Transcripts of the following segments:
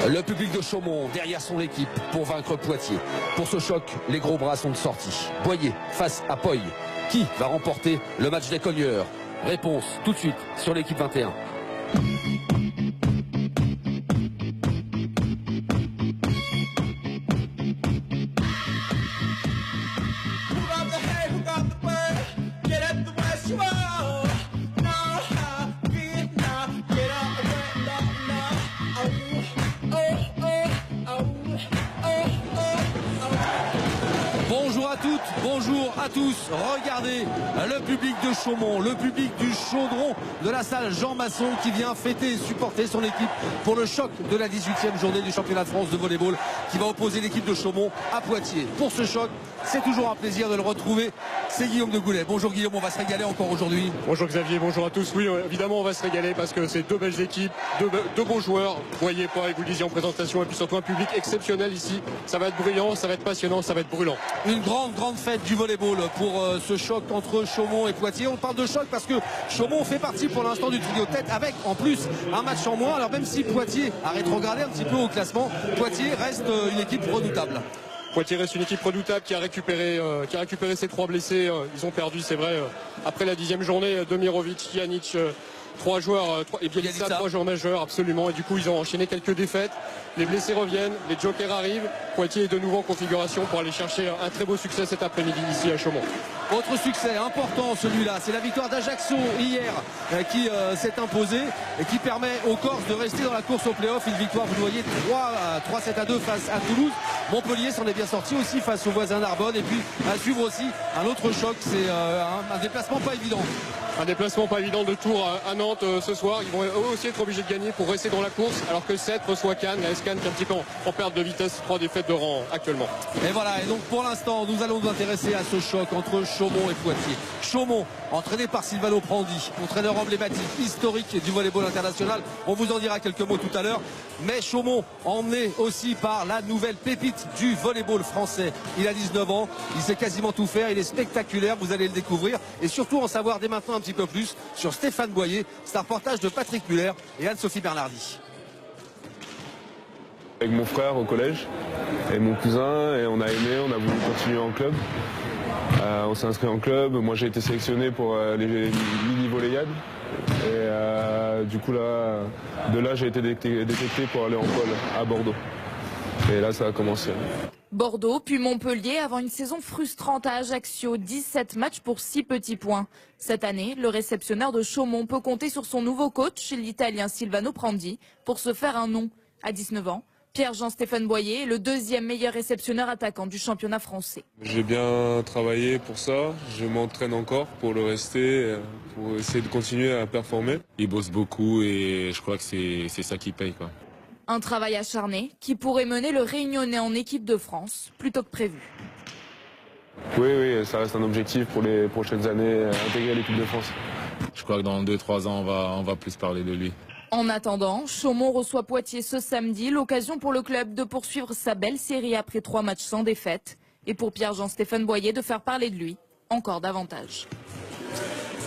Le public de Chaumont derrière son équipe pour vaincre Poitiers. Pour ce choc, les gros bras sont sortis. Boyer face à Poy. Qui va remporter le match des cogneurs? Réponse tout de suite sur l'équipe 21. Bonjour à toutes, bonjour à tous. Regardez le public de Chaumont, le public du chaudron de la salle Jean Masson qui vient fêter et supporter son équipe pour le choc de la 18e journée du championnat de France de volleyball qui va opposer l'équipe de Chaumont à Poitiers. Pour ce choc, c'est toujours un plaisir de le retrouver. C'est Guillaume de Goulet. Bonjour Guillaume, on va se régaler encore aujourd'hui. Bonjour Xavier, bonjour à tous. Oui, évidemment, on va se régaler parce que c'est deux belles équipes, deux bons joueurs. Voyez pas, et vous le disiez en présentation, et puis surtout un public exceptionnel ici. Ça va être bruyant, ça va être passionnant, ça va être brûlant. Une grande fête du volleyball pour ce choc entre Chaumont et Poitiers. On parle de choc parce que Chaumont fait partie pour l'instant du trio tête avec en plus un match en moins. Alors même si Poitiers a rétrogradé un petit peu au classement, Poitiers reste une équipe redoutable. Poitiers reste une équipe redoutable qui a récupéré ses trois blessés. Ils ont perdu, c'est vrai, après la 10e journée, Demirovic, Janic, trois joueurs, et Bielica, trois joueurs majeurs, absolument. Et du coup, ils ont enchaîné quelques défaites. Les blessés reviennent, les jokers arrivent. Poitiers est de nouveau en configuration pour aller chercher un très beau succès cet après-midi ici à Chaumont. Autre succès important celui-là, c'est la victoire d'Ajaccio hier qui s'est imposée et qui permet aux Corses de rester dans la course au play-off. Une victoire, vous le voyez, 3-7-2 face à Toulouse. Montpellier s'en est bien sorti aussi face aux voisins Narbonne. Et puis à suivre aussi un autre choc, c'est un déplacement pas évident. Un déplacement pas évident de Tours à Nantes ce soir. Ils vont eux aussi être obligés de gagner pour rester dans la course, alors que 7 reçoit Cannes. La S-Cannes qui est un petit peu en perte de vitesse, 3 défaites de rang actuellement. Et voilà, et donc pour l'instant, nous allons nous intéresser à ce choc entre Chaumont et Poitiers. Chaumont, entraîné par Silvano Prandi, entraîneur emblématique, historique du volleyball international. On vous en dira quelques mots tout à l'heure. Mais Chaumont, emmené aussi par la nouvelle pépite du volleyball français. Il a 19 ans, il sait quasiment tout faire, il est spectaculaire, vous allez le découvrir. Et surtout en savoir dès maintenant un petit peu plus sur Stéphane Boyer. C'est un reportage de Patrick Muller et Anne-Sophie Bernardi. Avec mon frère au collège et mon cousin, et on a aimé, on a voulu continuer en club. On s'est inscrit en club, moi j'ai été sélectionné pour les mini-volleyades. Et du coup de là j'ai été détecté pour aller en pôle à Bordeaux. Et là ça a commencé. Bordeaux, puis Montpellier, avant une saison frustrante à Ajaccio, 17 matchs pour 6 petits points. Cette année, le réceptionneur de Chaumont peut compter sur son nouveau coach, l'Italien Silvano Prandi, pour se faire un nom. À 19 ans, Pierre-Jean-Stéphane Boyer est le deuxième meilleur réceptionneur attaquant du championnat français. J'ai bien travaillé pour ça, je m'entraîne encore pour le rester, pour essayer de continuer à performer. Il bosse beaucoup et je crois que c'est ça qui paye, quoi. Un travail acharné qui pourrait mener le Réunionnais en équipe de France plus tôt que prévu. Oui, ça reste un objectif pour les prochaines années, intégrer l'équipe de France. Je crois que dans 2-3 ans, on va plus parler de lui. En attendant, Chaumont reçoit Poitiers ce samedi, l'occasion pour le club de poursuivre sa belle série après 3 matchs sans défaite. Et pour Pierre-Jean-Stéphane Boyer de faire parler de lui encore davantage.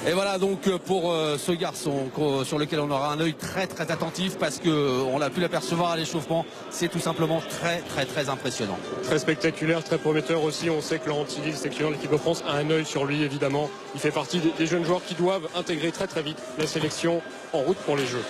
Et voilà donc pour ce garçon sur lequel on aura un œil très attentif parce qu'on a pu l'apercevoir à l'échauffement. C'est tout simplement très impressionnant. Très spectaculaire, très prometteur aussi. On sait que Laurent Tilly, le sélectionneur de l'équipe de France, a un œil sur lui évidemment. Il fait partie des jeunes joueurs qui doivent intégrer très vite la sélection en route pour les Jeux.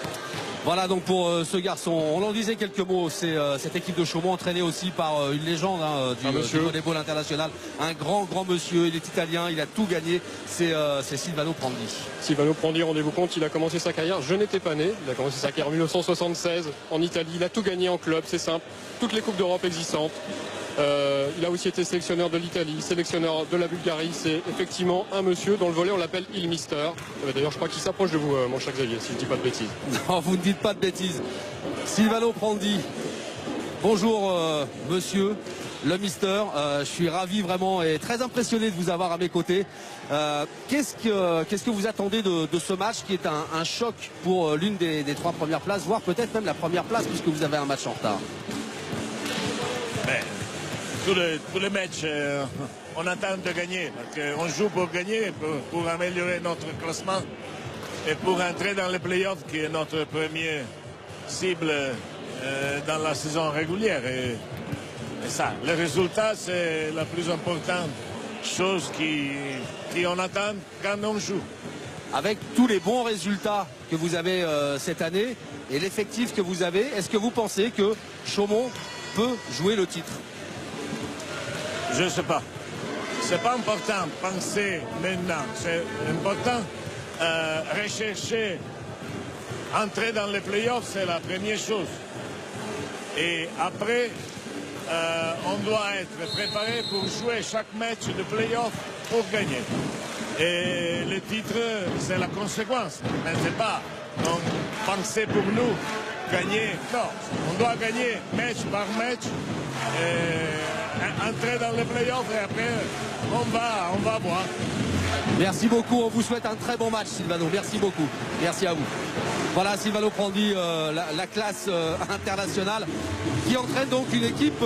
Voilà donc pour ce garçon. On en disait quelques mots. C'est cette équipe de Chaumont entraînée aussi par une légende du volleyball international. Un grand monsieur. Il est italien. Il a tout gagné. C'est Silvano Prandi. Silvano Prandi, rendez-vous compte, il a commencé sa carrière. Je n'étais pas né. Il a commencé sa carrière en 1976 en Italie. Il a tout gagné en club. C'est simple. Toutes les coupes d'Europe existantes. Il a aussi été sélectionneur de l'Italie, sélectionneur de la Bulgarie. C'est effectivement un monsieur dont le volet on l'appelle Il Mister. D'ailleurs je crois qu'il s'approche de vous mon cher Xavier, si je ne dis pas de bêtises. Non, vous ne dites pas de bêtises. Silvano Prandi, bonjour monsieur le Mister. Je suis ravi vraiment et très impressionné de vous avoir à mes côtés. Qu'est-ce que vous attendez de ce match qui est un choc pour l'une des 3 premières places, voire peut-être même la première place puisque vous avez un match en retard? Tous les matchs, on attend de gagner. On joue pour gagner, pour améliorer notre classement et pour entrer dans les playoffs, qui est notre première cible dans la saison régulière. Et ça, le résultat, c'est la plus importante chose qu'on attend quand on joue. Avec tous les bons résultats que vous avez cette année et l'effectif que vous avez, est-ce que vous pensez que Chaumont peut jouer le titre? Je ne sais pas. C'est pas important de penser maintenant. C'est important rechercher, entrer dans les playoffs, c'est la première chose. Et après, on doit être préparé pour jouer chaque match de playoff pour gagner. Et le titre, c'est la conséquence. Mais c'est pas penser pour nous gagner. Non, on doit gagner match par match, entrer dans les playoffs et après, on va voir. Merci beaucoup, on vous souhaite un très bon match, Silvano. Merci beaucoup, merci à vous. Voilà, Silvano Prandi, la classe internationale, qui entraîne donc une équipe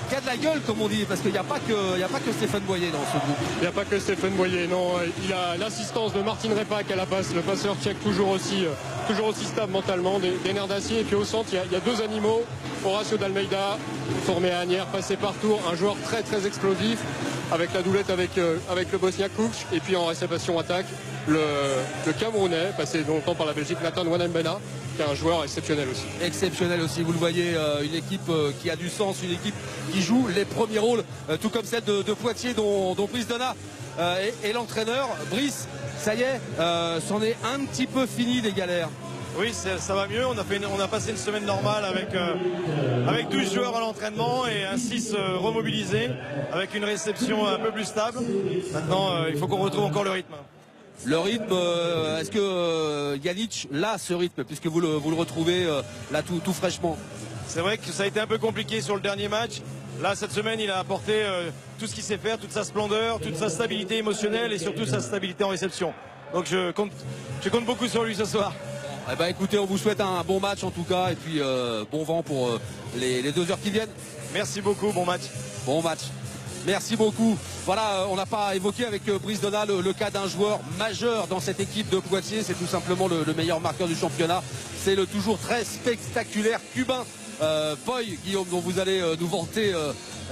qui a de la gueule, comme on dit, parce qu'il n'y a pas que Stéphane Boyer dans ce groupe. Il n'y a pas que Stéphane Boyer, non. Il a l'assistance de Martin Repac à la passe, le passeur tchèque toujours aussi stable mentalement, des nerfs d'acier. Et puis au centre, il y a deux animaux, Horacio d'Almeida, formé à Agnières, passé par tour, un joueur très très explosif, avec la doublette avec le Bosniaque Kuc, et puis en réception attaque, le Camerounais, passé longtemps par la Belgique, Nathan Wanembena, qui est un joueur exceptionnel aussi. Exceptionnel aussi, vous le voyez, une équipe qui a du sens, une équipe qui joue les premiers rôles, tout comme celle de Poitiers dont Brice Donat est l'entraîneur. Brice, ça y est, c'en est un petit peu fini des galères. Oui, ça va mieux. On a passé une semaine normale avec 12 joueurs à l'entraînement et un 6 remobilisé avec une réception un peu plus stable. Maintenant, il faut qu'on retrouve encore le rythme. Le rythme, est-ce que Janic l'a ce rythme, puisque vous le retrouvez là tout fraîchement? C'est vrai que ça a été un peu compliqué sur le dernier match. Là, cette semaine, il a apporté tout ce qu'il sait faire, toute sa splendeur, toute sa stabilité émotionnelle et surtout sa stabilité en réception. Donc je compte beaucoup sur lui ce soir. Eh ben, écoutez, on vous souhaite un bon match en tout cas, et puis bon vent pour les 2 heures qui viennent. Merci beaucoup, bon match. Bon match. Merci beaucoup. Voilà, on n'a pas évoqué avec Brice Donat le cas d'un joueur majeur dans cette équipe de Poitiers. C'est tout simplement le meilleur marqueur du championnat. C'est le toujours très spectaculaire cubain Poy, Guillaume, dont vous allez nous vanter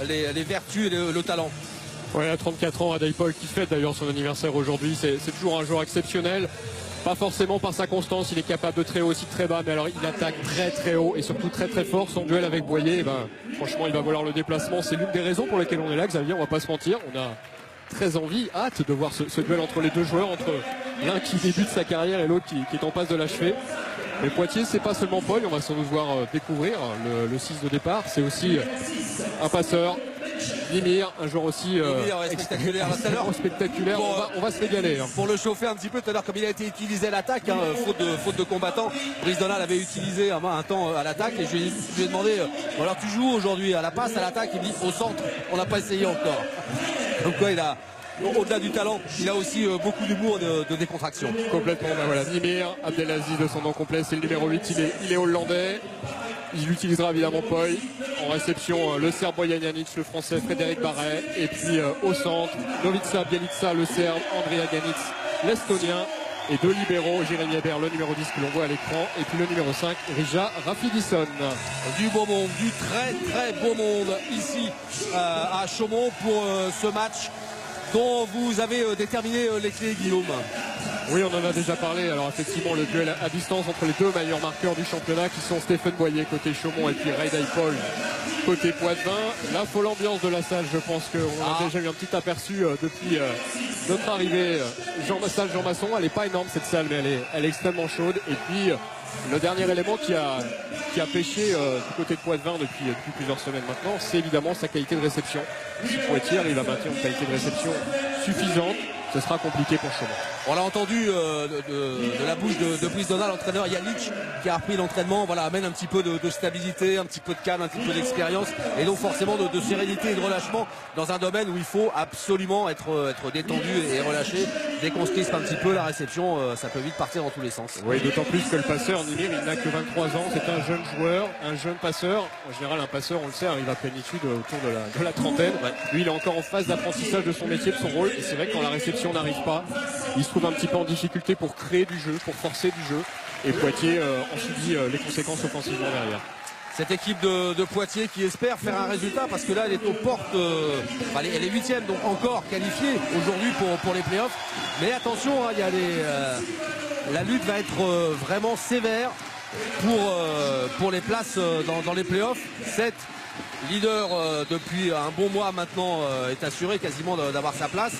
les vertus et le talent. Oui, à 34 ans, Adai Paul qui fête d'ailleurs son anniversaire aujourd'hui. C'est toujours un joueur exceptionnel. Pas forcément par sa constance, il est capable de très haut aussi très bas, mais alors il attaque très très haut et surtout très très fort. Son duel avec Boyer, franchement il va vouloir le déplacement. C'est l'une des raisons pour lesquelles on est là, Xavier, on va pas se mentir. On a très hâte de voir ce duel entre les deux joueurs, entre l'un qui débute sa carrière et l'autre qui est en passe de l'achever. Mais Poitiers, c'est pas seulement Paul, on va sans doute voir découvrir le 6 de départ. C'est aussi un passeur, Nimir, un joueur aussi spectaculaire. Spectaculaire. Bon, on va se régaler. Pour le chauffer un petit peu, tout à l'heure, comme il a été utilisé à l'attaque, faute de combattant, Brice Donat l'avait utilisé un temps à l'attaque, et je lui ai demandé, alors tu joues aujourd'hui à la passe, à l'attaque? Il me dit au centre, on n'a pas essayé encore. Donc quoi, au-delà du talent, il a aussi beaucoup d'humour de décontraction. Complètement, voilà. Nimir Abdelaziz de son nom complet, c'est le numéro 8, il est hollandais. Il utilisera évidemment Poy. En réception, le Serbe Bojan Janic, le Français Frédéric Barret. Et puis au centre, Novica Bjelica, le Serbe, Andrea Janic, l'Estonien. Et deux libéraux, Jérémy Hébert, le numéro 10 que l'on voit à l'écran. Et puis le numéro 5, Rija Rafidisson. Du beau monde, du très très beau monde ici à Chaumont pour ce match dont vous avez déterminé les clés, Guillaume. Oui, on en a déjà parlé. Alors effectivement, le duel à distance entre les deux meilleurs marqueurs du championnat qui sont Stéphane Boyer côté Chaumont et puis Ray Paul côté Poitevin. La folle ambiance de la salle, je pense qu'on a déjà eu un petit aperçu depuis notre arrivée. Salle Jean Masson, elle n'est pas énorme cette salle, mais elle est extrêmement chaude. Et puis le dernier élément qui a pêché du côté de Poitevin depuis plusieurs semaines maintenant, c'est évidemment sa qualité de réception. Si Poitiers arrive à maintenir une qualité de réception suffisante, ce sera compliqué pour Chaumont. On l'a entendu de la bouche de Brice Donat, l'entraîneur Janic, qui a repris l'entraînement, amène un petit peu de stabilité, un petit peu de calme, un petit peu d'expérience, et donc forcément de sérénité et de relâchement dans un domaine où il faut absolument être détendu et relâché. Dès qu'on se crispe un petit peu, la réception, ça peut vite partir dans tous les sens. Oui, d'autant plus que le passeur, Nimir, il n'a que 23 ans, c'est un jeune joueur, un jeune passeur. En général, un passeur, on le sait, arrive à plénitude autour de la trentaine. Ouais. Lui, il est encore en phase d'apprentissage de son métier, de son rôle, et c'est vrai que quand la réception n'arrive pas, il se trouve un petit peu en difficulté pour créer du jeu, pour forcer du jeu. Et Poitiers en subit les conséquences offensivement derrière. cette équipe de Poitiers qui espère faire un résultat parce que là elle est aux portes, elle est 8e, donc encore qualifiée aujourd'hui pour les playoffs. Mais attention, hein, il y a la lutte va être vraiment sévère pour les places dans les playoffs. 7 leader depuis un bon mois maintenant est assuré quasiment d'avoir sa place.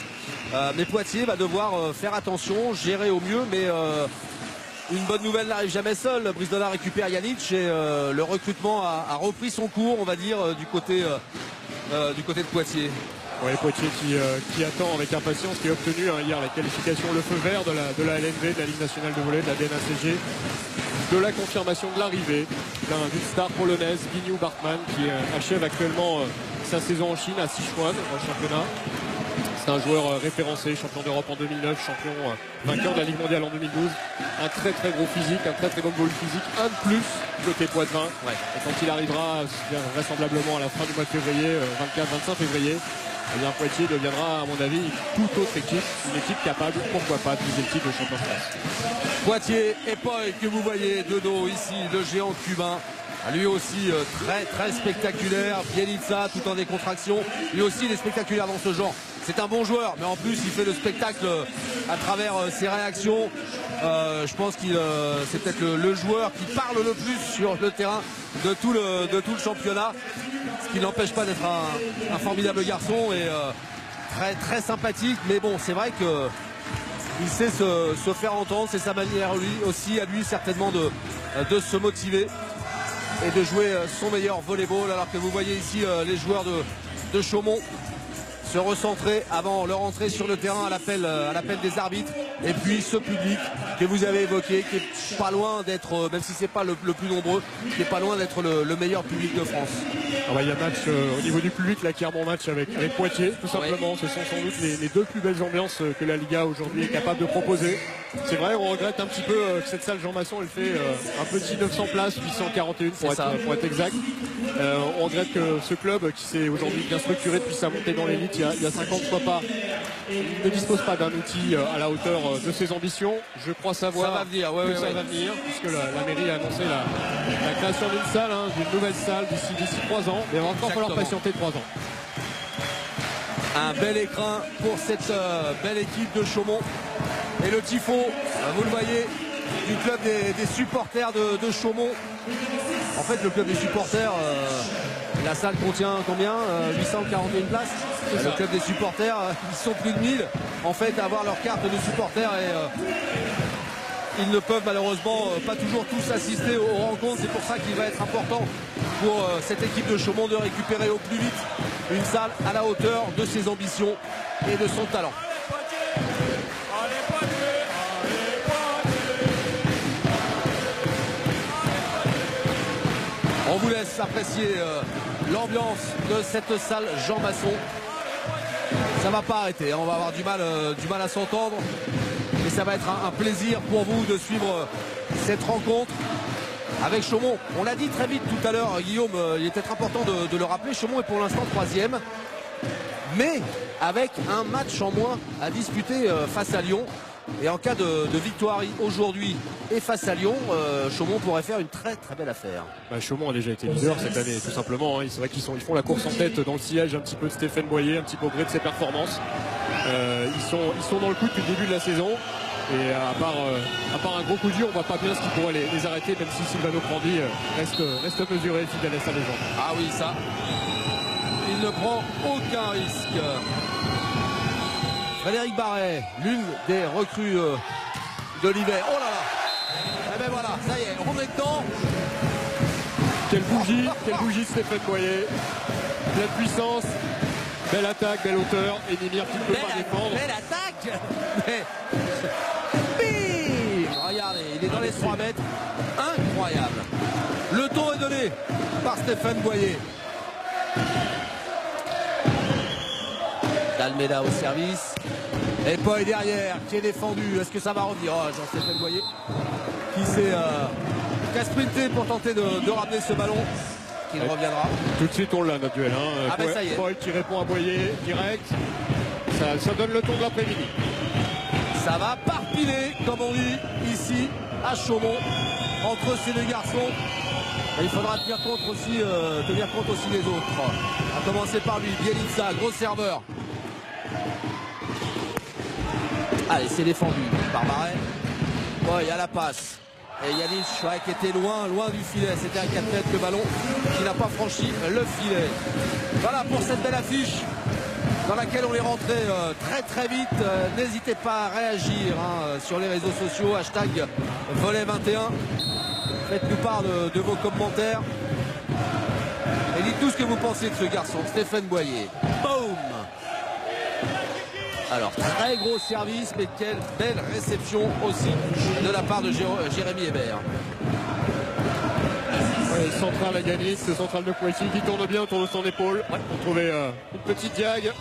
Mais Poitiers va devoir faire attention, gérer au mieux, mais une bonne nouvelle n'arrive jamais seule. Brisdona récupère Janic et le recrutement a repris son cours, on va dire, du côté de Poitiers. Ouais, Poitiers qui attend avec impatience, qui a obtenu hier la qualification, le feu vert de la LNV, de la Ligue nationale de volley, de la DNACG, de la confirmation de l'arrivée d'une star polonaise, Biniu Bartman, qui achève actuellement sa saison en Chine à Sichuan, dans le championnat. C'est un joueur référencé, champion d'Europe en 2009, champion vainqueur de la Ligue mondiale en 2012. Un très très gros physique, un très très bon goal physique, un de plus côté Poitvin. Ouais. Et quand il arrivera vraisemblablement à la fin du mois de février, 24-25 février, eh bien Poitiers deviendra à mon avis une toute autre équipe, une équipe capable, pourquoi pas, de viser le titre de champion de France. Poitiers et Poi que vous voyez de dos ici, le géant cubain. Lui aussi très très spectaculaire. Bielitsa tout en décontraction. Lui aussi il est spectaculaire dans ce genre. C'est un bon joueur, mais en plus il fait le spectacle à travers ses réactions. Je pense qu'il c'est peut-être le joueur qui parle le plus sur le terrain de tout le championnat. Ce qui n'empêche pas d'être un formidable garçon et très très sympathique. Mais bon, c'est vrai que il sait se faire entendre. C'est sa manière lui aussi à lui certainement de se motiver et de jouer son meilleur volleyball. Alors que vous voyez ici les joueurs de Chaumont se recentrer avant leur entrée sur le terrain à l'appel des arbitres. Et puis ce public que vous avez évoqué, qui est pas loin d'être, même si c'est pas le plus nombreux, qui est pas loin d'être le meilleur public de France. Il y a match au niveau du public, là, clairement match avec Poitiers, tout simplement. Ouais. Ce sont sans doute les deux plus belles ambiances que la Liga aujourd'hui est capable de proposer. C'est vrai, on regrette un petit peu que cette salle Jean Masson, elle fait un petit 900 places, 841 pour être exact. On regrette que ce club qui s'est aujourd'hui bien structuré depuis sa montée dans l'élite il y a 50 fois pas, ne dispose pas d'un outil à la hauteur de ses ambitions. Je crois savoir ça va venir, ça va venir, puisque la mairie a annoncé la création d'une salle, d'une nouvelle salle d'ici 3 ans. Mais il va encore falloir patienter 3 ans. Un bel écrin pour cette belle équipe de Chaumont. Et le tifo, vous le voyez, du club des supporters de Chaumont. En fait, le club des supporters, la salle contient combien 841 places. Le club des supporters, ils sont plus de 1000 en fait à avoir leur carte de supporters et ils ne peuvent malheureusement pas toujours tous assister aux rencontres. C'est pour ça qu'il va être important pour cette équipe de Chaumont de récupérer au plus vite une salle à la hauteur de ses ambitions et de son talent. On vous laisse apprécier l'ambiance de cette salle Jean Masson. Ça va pas arrêter, hein. On va avoir du mal à s'entendre. Et ça va être un plaisir pour vous de suivre cette rencontre avec Chaumont. On l'a dit très vite tout à l'heure, Guillaume, il est peut-être important de le rappeler. Chaumont est pour l'instant 3e, mais avec un match en moins à disputer face à Lyon. Et en cas de victoire aujourd'hui et face à Lyon, Chaumont pourrait faire une très très belle affaire. Chaumont a déjà été leader cette année, tout simplement. C'est vrai qu'ils font la course en tête dans le sillage un petit peu de Stéphane Boyer, un petit peu au gré de ses performances. Ils sont dans le coup depuis le début de la saison. Et à part un gros coup dur, on voit pas bien ce qui pourrait les arrêter, même si Silvano Prandi reste mesuré, fidèle à sa légende. Ah oui, ça. Il ne prend aucun risque. Frédéric Barret, l'une des recrues de l'hiver. Oh là là. Et ben voilà, ça y est, on est dedans. Quelle bougie Stéphane Boyer. Pleine puissance, belle attaque, belle hauteur. Et Nimir qui ne peut pas défendre. Belle attaque. Mais... Bim. Regardez, il est dans les 3 mètres. Incroyable. Le ton est donné par Stéphane Boyer. Almeida au service. Et Poi derrière, qui est défendu. Est-ce que ça va revenir? Oh, Jean-Stéphane Boyer qui a sprinté pour tenter de ramener ce ballon. Qui reviendra. Tout de suite on l'a notre duel. Ah ben ça y est. Poi qui répond à Boyer direct. Ça donne le ton de l'après-midi. Ça va parpiller, comme on dit ici à Chaumont, entre ces deux garçons. Et il faudra tenir compte aussi des autres. À commencer par lui, Bielitsa, gros serveur. Allez, c'est défendu par Barret. Bon, il y a la passe. Et Yannick qui était loin du filet. C'était un 4 mètres, le ballon qui n'a pas franchi le filet. Voilà pour cette belle affiche dans laquelle on est rentré très vite. N'hésitez pas à réagir sur les réseaux sociaux. Hashtag volet 21. Faites-nous part de vos commentaires. Et dites-nous ce que vous pensez de ce garçon, Stéphane Boyer. Boum! Alors, très gros service, mais quelle belle réception aussi de la part de Jérémy Hébert. Ouais, central à Yannick, ce central de Poitiers qui tourne bien autour de son épaule. Ouais, pour trouver une petite diag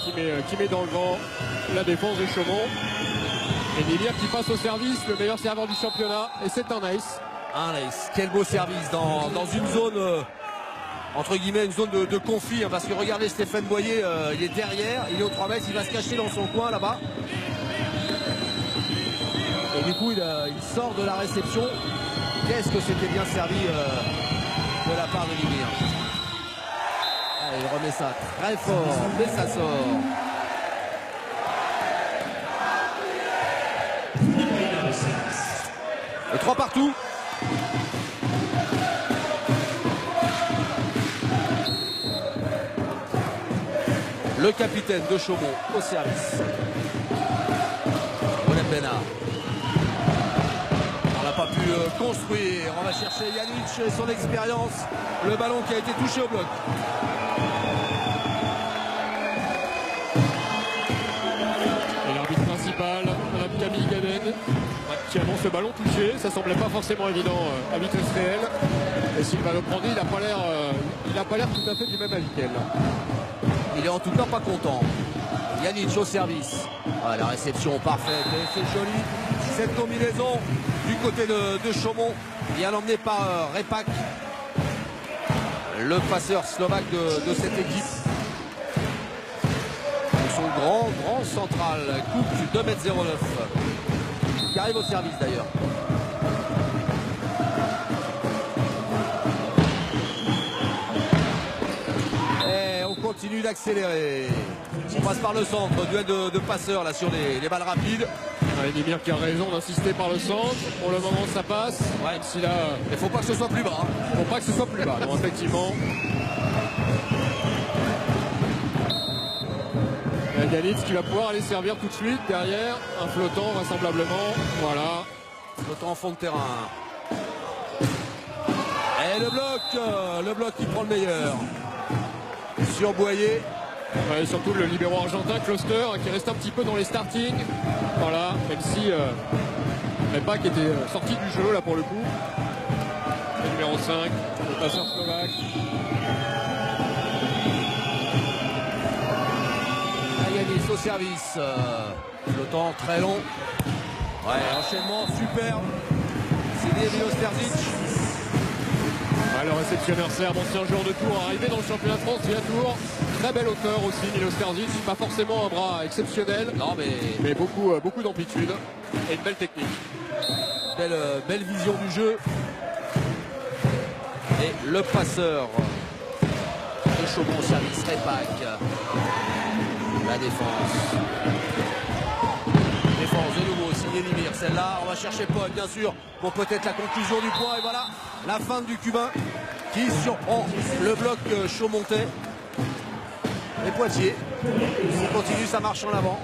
qui met dans le vent la défense de Chaumont. Et Nimir qui passe au service, le meilleur serveur du championnat. Et c'est un ace. Un ace, quel beau service dans une zone... entre guillemets une zone de conflit, parce que regardez Stéphane Boyer, il est derrière, il est aux 3 mètres, il va se cacher dans son coin là-bas. Et du coup il sort de la réception. Qu'est-ce que c'était bien servi de la part de Nimir. Allez, il remet ça très fort, mais ça sort. Et 3 partout. Le capitaine de Chaumont au service. Olem Benard. On n'a pas pu construire. On va chercher Yannick et son expérience. Le ballon qui a été touché au bloc. Et l'arbitre principal, Madame Camille Gaden, qui annonce le ballon touché. Ça semblait pas forcément évident à vitesse réelle. Et Sylvano Prandi, il n'a pas l'air tout à fait du même avis qu'elle. Il est en tout cas pas content. Yannick au service. Ah, la réception parfaite. Et c'est joli. Cette combinaison du côté de Chaumont. Bien emmené par Repak. Le passeur slovaque de cette équipe. Son grand central. Coupe du 2,09 m. Qui arrive au service d'ailleurs. Continue d'accélérer. On passe par le centre, duel de passeurs là sur les balles rapides. Nimir qui a raison d'insister par le centre. Pour le moment ça passe. Ouais. Si là, il faut pas que ce soit plus bas. Faut pas que ce soit plus bas. Non, effectivement. Yannick qui va pouvoir aller servir tout de suite derrière. Un flottant vraisemblablement. Voilà. Flottant en fond de terrain. Et le bloc qui prend le meilleur. Sur Boyer. Ouais, surtout le libéro argentin Kloster qui reste un petit peu dans les startings. Voilà, même si Repak était sorti du jeu là pour le coup. Le numéro 5, le passeur slovaque. Yanis au service. Le temps très long. Ouais, enchaînement superbe. C'est Milos Terzic. Le réceptionneur serbe, ancien joueur de Tours, arrivé dans le championnat de France via Tours. Très belle hauteur aussi, Milos Terzic. Pas forcément un bras exceptionnel, non, mais beaucoup d'amplitude et une belle technique. Belle vision du jeu. Et le passeur de Chaumont au service, Repak. La défense. Défense de nouveau, signé Nimir. Celle-là, on va chercher Paul, bien sûr, pour peut-être la conclusion du point. Et voilà, la fin du Cubain qui surprend le bloc Chaumontais. Et Poitiers qui continue sa marche en avant.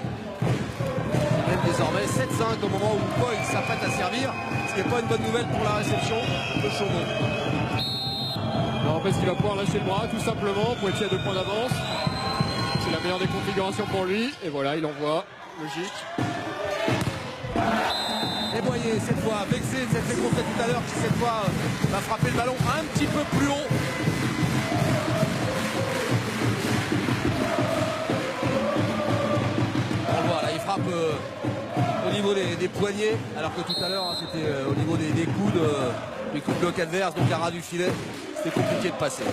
Même désormais 7-5 au moment où Paul s'apprête à servir. Ce qui n'est pas une bonne nouvelle pour la réception de Chaumont. Alors parce qu'il va pouvoir lâcher le bras tout simplement. Poitiers a 2 points d'avance. C'est la meilleure des configurations pour lui. Et voilà, il envoie. Logique. Et Boyer, cette fois, vexé de cette réponse tout à l'heure, qui cette fois va frapper le ballon un petit peu plus haut. On le voit, là, il frappe au niveau des poignets, alors que tout à l'heure, c'était au niveau des coudes, les coups de bloc adverse, donc à ras du filet, c'était compliqué de passer.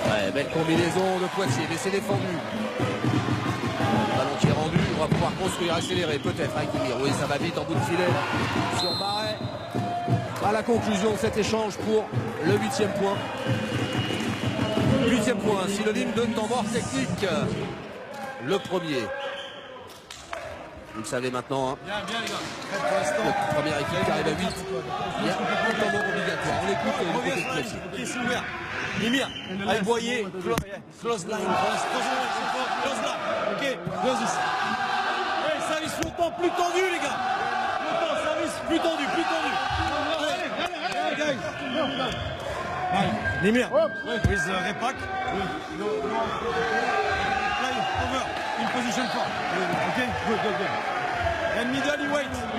Ouais, belle combinaison de Poitiers, mais c'est défendu. Le ballon qui est rendu, on va pouvoir construire, accélérer peut-être avec Nimir. Oui, ça va vite en bout de filet sur Barret. à la conclusion de cet échange pour le 8e point. 8e point, synonyme de temps mort technique. Le premier. Vous le savez maintenant. Hein. Bien les gars. Le premier équipe qui arrive à 8. Il y a un temps mort obligatoire. On écoute le côté de Plessis. Ok, c'est ouvert. Mimir, allez Boyer, close line, close line. Ok, close this. Hey, service flottant plus tendu les gars. Flottant, service plus tendu, plus tendu. Allez, guys. Mimir, with Repak. Fly over, in position 4. Ok, good. And middle, you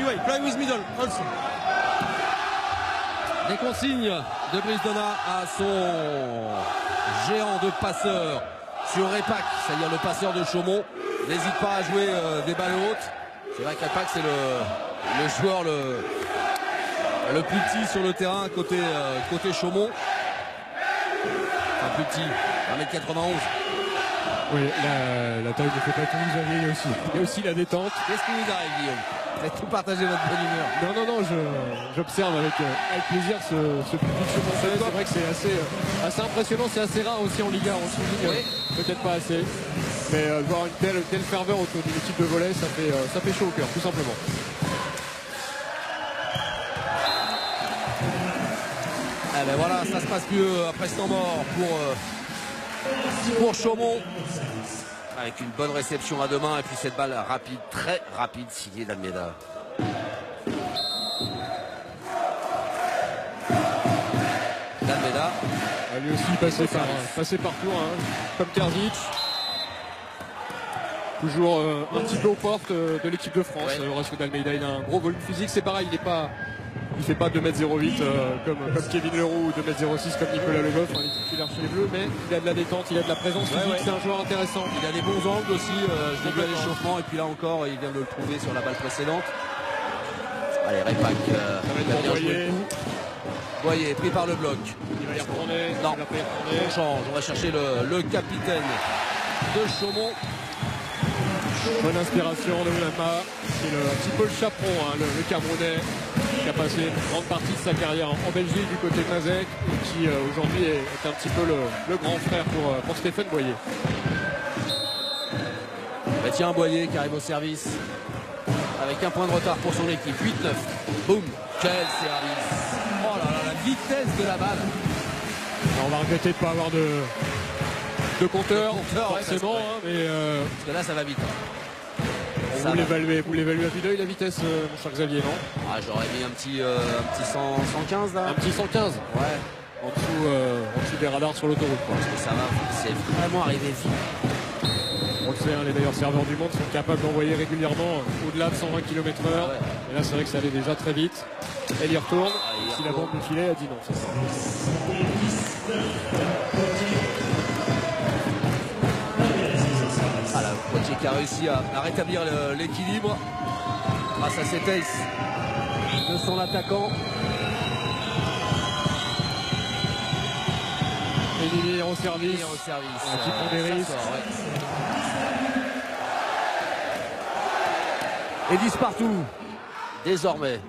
wait. Fly with middle, also. Les consignes de Brice Donat à son géant de passeur sur Repak, c'est-à-dire le passeur de Chaumont. N'hésite pas à jouer des balles hautes. C'est vrai que Repak c'est le joueur le plus petit sur le terrain côté Chaumont. Enfin plus petit, 1m91. Oui, la taille ne fait pas tout, Xavier, il y a aussi la détente. Qu'est-ce qui vous arrive, Guillaume? Vous avez tout partagé votre bonne humeur. Non, j'observe avec plaisir ce public chaumont-tais. C'est vrai que c'est assez impressionnant, c'est assez rare aussi en Liga, on souligne peut-être pas assez. Mais voir une telle ferveur autour d'une équipe de volley, ça fait chaud au cœur, tout simplement. Eh ben voilà, ça se passe mieux après ce temps mort pour Chaumont. Avec une bonne réception à deux mains et puis cette balle rapide, très rapide, signée d'Almeida. D'Almeida. Lui aussi passé partout, hein, comme Terzic. Toujours un petit peu aux portes de l'équipe de France. Ouais. Reste d'Almeida, il a un gros volume physique, c'est pareil, il fait pas 2m08 comme Kevin Leroux ou 2m06 comme Nicolas Leboeuf, il est titulaire chez les Bleus, mais il a de la détente, il a de la présence physique, c'est un joueur intéressant. Il a des bons angles aussi, je l'ai vu à l'échauffement et puis là encore il vient de le trouver sur la balle précédente. Allez, Repak, Boyer pris par le bloc. Il va y retourner. Non, on change, on va chercher le capitaine de Chaumont. Bonne inspiration de Oulama, qui est un petit peu le chaperon, hein, le Camerounais, qui a passé une grande partie de sa carrière en Belgique du côté de Mazec, et qui aujourd'hui est un petit peu le grand frère pour Stéphane Boyer. Bah tiens, Boyer qui arrive au service avec un point de retard pour son équipe. 8-9. Boum. Quel service. Oh là là, la vitesse de la balle. Alors, on va regretter de ne pas avoir de compteur, forcément, hein, mais parce que là ça va vite. vous l'évaluez à vue d'œil la vitesse, mon cher Xavier, non? Ah, j'aurais mis un petit 115 là. Un petit 115. Ouais. En dessous des radars sur l'autoroute. Parce que ça va, c'est vraiment arrivé vite. On le sait, hein, les meilleurs serveurs du monde sont capables d'envoyer régulièrement au-delà de 120 km/h. Ouais. Et là, c'est vrai que ça allait déjà très vite. Elle y retourne. Si la bande du filet a dit non, c'est ça. Ah, la Poitiers qui a réussi à rétablir l'équilibre grâce à cet ace de son attaquant. Et Lili au service. Qui prend des risques. Et 10 partout, désormais.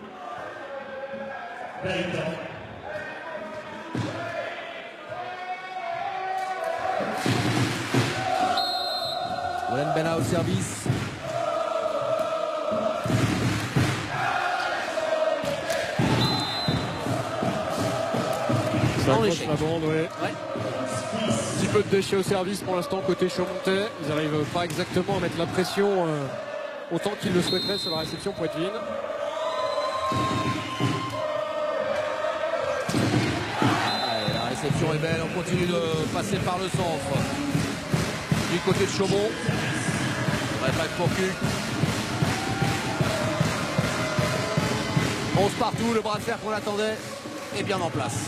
Olen Bena au service. Ça accroche la bande, ouais. Un petit peu de déchets au service pour l'instant côté Chaumontais. Ils n'arrivent pas exactement à mettre la pression autant qu'ils le souhaiteraient sur la réception poitevine. La réception est belle, on continue de passer par le centre. Du côté de Chaumont. Repak pour Kuc. 11 partout, le bras de fer qu'on attendait est bien en place.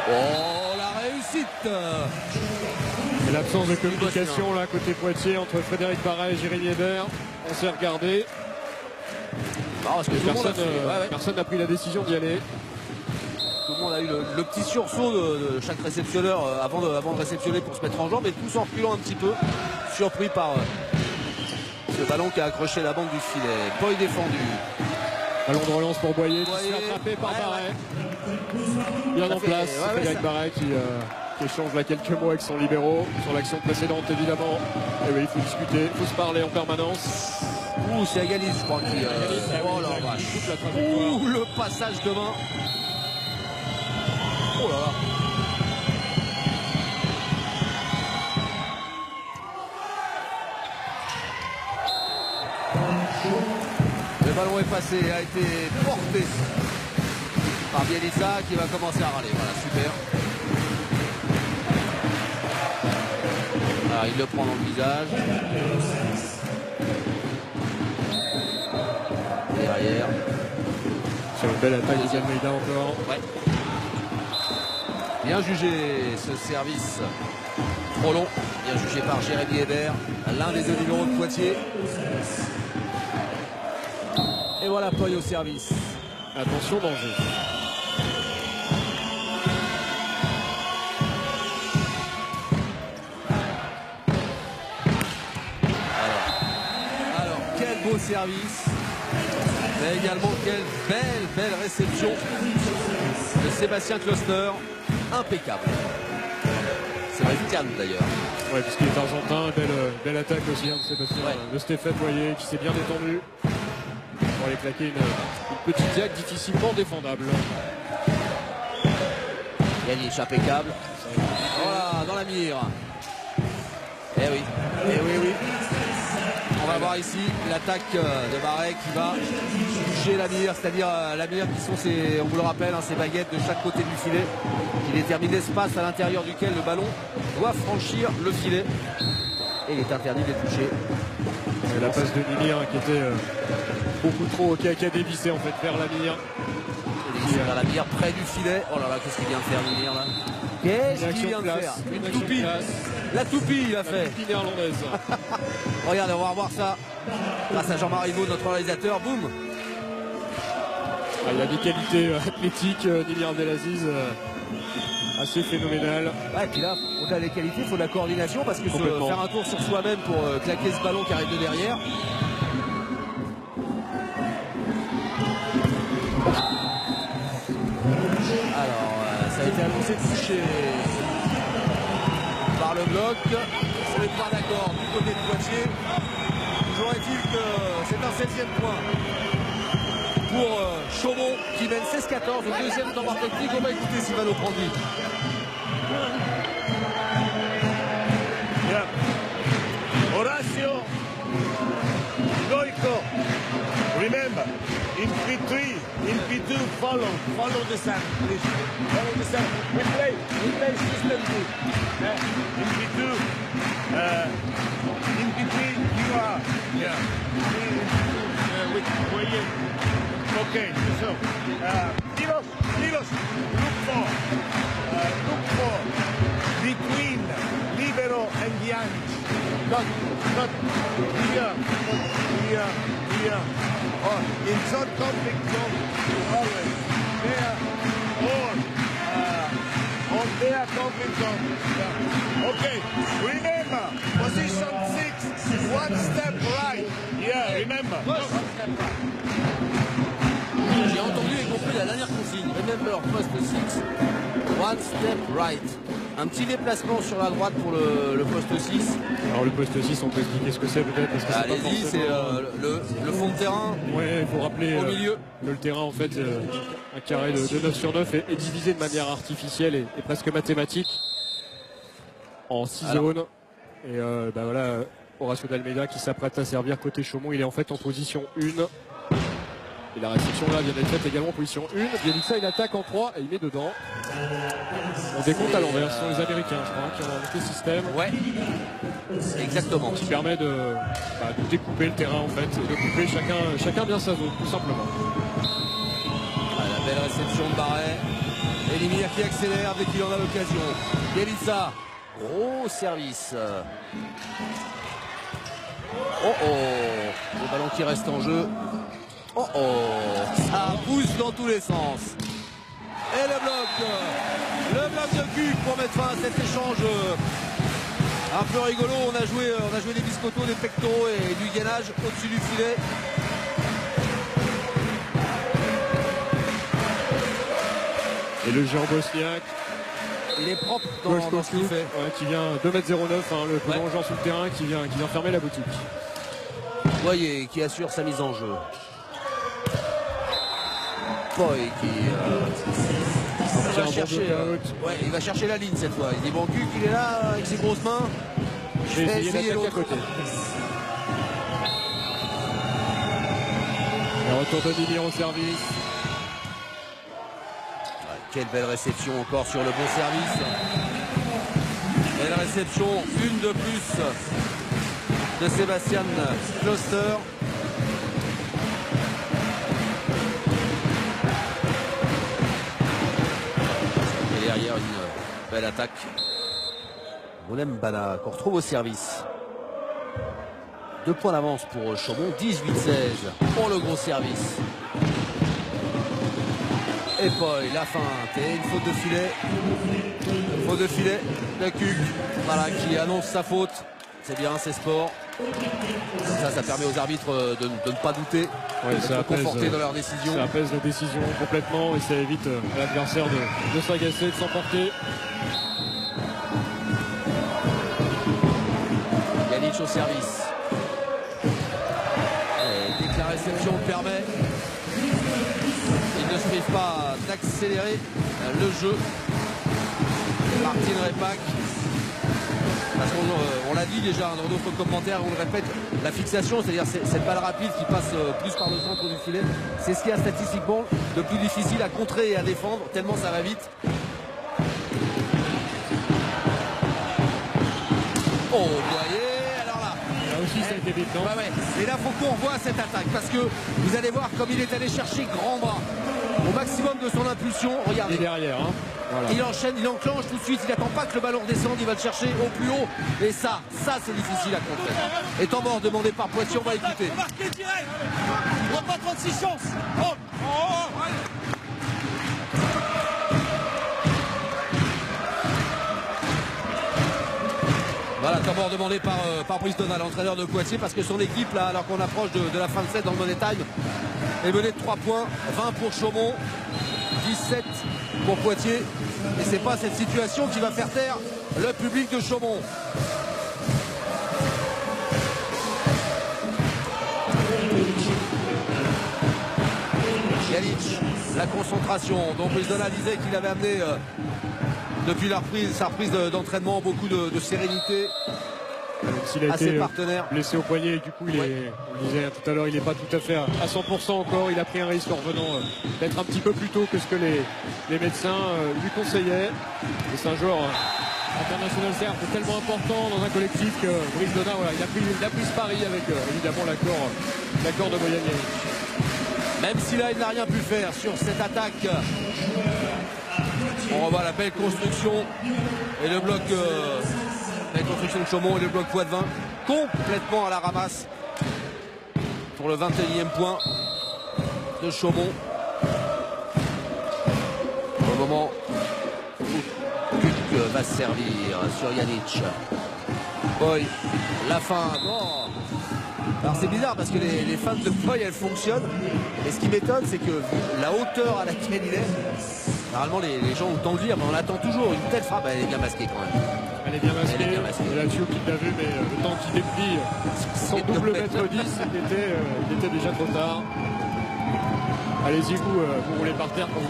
Oh, la réussite! Et l'absence de communication là côté Poitiers entre Frédéric Barret et Jérémy Hébert. On s'est regardé. Parce que personne n'a pris la décision d'y aller. Tout le monde a eu le petit sursaut de chaque réceptionneur avant de réceptionner pour se mettre en jambe, et tous en reculant un petit peu, surpris par Le ballon qui a accroché la bande du filet. Poy défendu. Ballon de relance pour Boyer qui se fait attraper par Barret. Bien en place, c'est Greg Barret qui échange là quelques mots avec son libéraux sur l'action précédente évidemment. Et oui, il faut discuter, il faut se parler en permanence. Ouh, c'est Agalis, je crois, qui... oh la vache. Ouh, le passage de main. Oh là là. Le ballon est passé, a été porté par Bielitsa qui va commencer à râler. Voilà, super. Alors, il le prend dans le visage. Derrière. C'est une belle attaque d'Almeida encore. Ouais. Bien jugé ce service trop long. Bien jugé par Jérémy Hébert, l'un des deux numéros de Poitiers. Et voilà Poy au service. Attention, danger. Alors, quel beau service. Mais également quelle belle réception de Sébastien Kloster. Impeccable. C'est Christian d'ailleurs. Ouais, puisqu'il est argentin, belle attaque aussi de Sébastien, de Stéphane Boyer qui s'est bien détendu pour aller claquer une petite diac difficilement défendable. Yannick impeccable. Voilà, dans la mire. Eh oui. On va voir ici l'attaque de Barret qui va toucher la mire, c'est-à-dire la mire qui sont, on vous le rappelle, ces baguettes de chaque côté du filet qui déterminent l'espace à l'intérieur duquel le ballon doit franchir le filet. Et il est interdit de les toucher. Et la passe de Nimir qui était beaucoup trop, qui a dévissé en fait vers la mire. Vers la mire près du filet. Oh là là, qu'est-ce qu'il vient de faire Nimir là? Qu'est-ce qu'il vient de faire? Une toupie. La toupie il a fait. La toupie néerlandaise. Regardez, on va revoir ça grâce à Jean-Marie Vaud, notre réalisateur. Boum. Il a des qualités athlétiques, Nimir Abdelaziz, assez phénoménales. Ouais, et puis là, au-delà des qualités, il faut de la coordination parce que faire un tour sur soi-même pour claquer ce ballon qui arrive de derrière. Alors, ça a été annoncé touché par le bloc. On n'est pas d'accord du côté de Poitiers. Toujours est-il que c'est un 7e point pour Chaumont qui mène 16-14 au deuxième temps par technique. On va écouter Silvano Prandi. Yeah. Horacio Goico, remember, in P3, in P2, follow the sun, please. Follow the sun. We play systemically. In P2, in P3, you are, with Boyer. Okay, so, Milos, look for between Libero and Pjanic. Not here. Or in short conflict zone, always. There or on their conflict zone. Yeah. Okay, remember, position 6, one step right. Yeah, remember. One step right. J'ai entendu et compris la dernière consigne. Remember, post 6, one step right. Un petit déplacement sur la droite pour le poste 6. Alors le poste 6, on peut expliquer ce que c'est peut-être. Allez-y, c'est le fond de terrain. Oui, il faut rappeler au milieu. Que le terrain, en fait, un carré de 9 sur 9 est divisé de manière artificielle et presque mathématique en 6 zones. Et voilà, Horacio d'Almeida qui s'apprête à servir côté Chaumont. Il est en fait en position 1. Et la réception là vient d'être faite également en position 1. Bielitsa il attaque en 3 et il met dedans. On décompte à l'envers, ce sont les Américains je crois qui ont inventé ce système. Ouais, exactement. Qui permet de découper le terrain en fait, et de couper chacun bien sa zone tout simplement. La belle réception de Barret. Et Limir qui accélère dès qu'il en a l'occasion. Bielitsa, gros service. Le ballon qui reste en jeu. Ça pousse dans tous les sens. Et le bloc de cul pour mettre fin à cet échange Un peu rigolo, on a joué des biscottos, des pectoraux et du gainage au-dessus du filet. Et le géant bosniaque. Il est propre dans ce qu'il fait. Ouais, qui vient 2,09 m, le plus grand joueur sur le terrain, qui vient fermer la boutique. Voyez, qui assure sa mise en jeu. Boy qui va chercher, il va chercher la ligne cette fois. Il dit bon cul qu'il est là avec ses grosses mains. Je vais essayer l'autre à côté. Le retour de Mimir au service. Quelle belle réception encore sur le bon service. Belle réception, une de plus de Sébastien Kloster. Et derrière une belle attaque. Moulem Bala qu'on retrouve au service. 2 points d'avance pour Chaumont, 18-16 pour le gros service. Et Paul, la feinte et une faute de filet. Faute de filet de Cuc, voilà, qui annonce sa faute. C'est bien, c'est sport. Ça permet aux arbitres de ne pas douter, de se conforter dans leur décision. Ça apaise la décision complètement et ça évite à l'adversaire de s'agacer, de s'emporter. Janic au service. Et dès que la réception le permet, il ne se prive pas d'accélérer le jeu. Martin Repac. Parce qu'on l'a dit déjà dans d'autres commentaires, on le répète, la fixation, c'est-à-dire cette balle rapide qui passe plus par le centre du filet, c'est ce qu'il y a statistiquement de plus difficile à contrer et à défendre, tellement ça va vite. Oh, vous voyez, alors là. Là aussi, ça a été vite, non ? Ouais. Et là, il faut qu'on revoie cette attaque, parce que vous allez voir comme il est allé chercher grand bras au maximum de son impulsion. Regardez. Et derrière, hein. Voilà. Il enchaîne, il enclenche tout de suite, il n'attend pas que le ballon redescende, il va le chercher au plus haut. Et ça c'est difficile à contrer. Et temps mort demandé par Poitiers, on va écouter. Marqué direct. Il n'a pas 36 chances. Voilà, temps mort demandé par Brice Donat, l'entraîneur de Poitiers, parce que son équipe, là, alors qu'on approche de la fin de set dans le Money Time, est menée de 3 points, 20 pour Chaumont, 17 pour Poitiers. Et c'est pas cette situation qui va faire taire le public de Chaumont. Janic, la concentration. Donc Brice Donat disait qu'il avait amené depuis sa reprise d'entraînement beaucoup de sérénité. S'il a été blessé au poignet, du coup, on le disait tout à l'heure, il n'est pas tout à fait à 100% encore. Il a pris un risque en revenant d'être un petit peu plus tôt que ce que les médecins lui conseillaient. Et c'est un joueur international, certes, tellement important dans un collectif que Brice Donat, voilà, il a pris ce pari avec évidemment l'accord de Boyan Janic. Même si là, il n'a rien pu faire sur cette attaque. On revoit la belle construction et le bloc. La construction de Chaumont et le bloc Poitvin complètement à la ramasse pour le 21e point de Chaumont. Au moment où Cuc va se servir sur Janic. Boy, la fin. Oh. Alors c'est bizarre parce que les fans de Boy, elles fonctionnent. Et ce qui m'étonne, c'est que la hauteur à laquelle il est, normalement les gens ont le temps de lire, mais on attend toujours une telle frappe. Elle est bien masquée quand même. Elle est bien masquée. Et là, Thio qui l'a vu, mais le temps qu'il déplie son double mètre 10, il était déjà trop tard. Allez-y, vous roulez par terre quand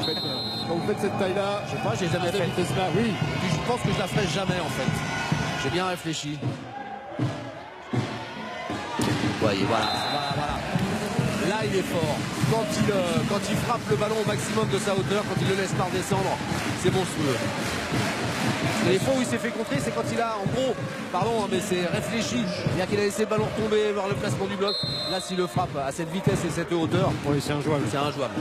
vous faites cette taille-là. Je sais pas, j'ai jamais fait. Vitesse-là, oui. Je pense que je la ferai jamais en fait. J'ai bien réfléchi. Voyez, voilà. Là, il est fort. Quand il frappe le ballon au maximum de sa hauteur, quand il le laisse pas redescendre, c'est monstrueux. Et les fois où il s'est fait contrer, c'est quand il a, en gros, pardon, mais c'est réfléchi. C'est-à-dire qu'il a laissé le ballon tomber vers le placement du bloc. Là, s'il le frappe à cette vitesse et cette hauteur, oui, c'est injouable. C'est injouable.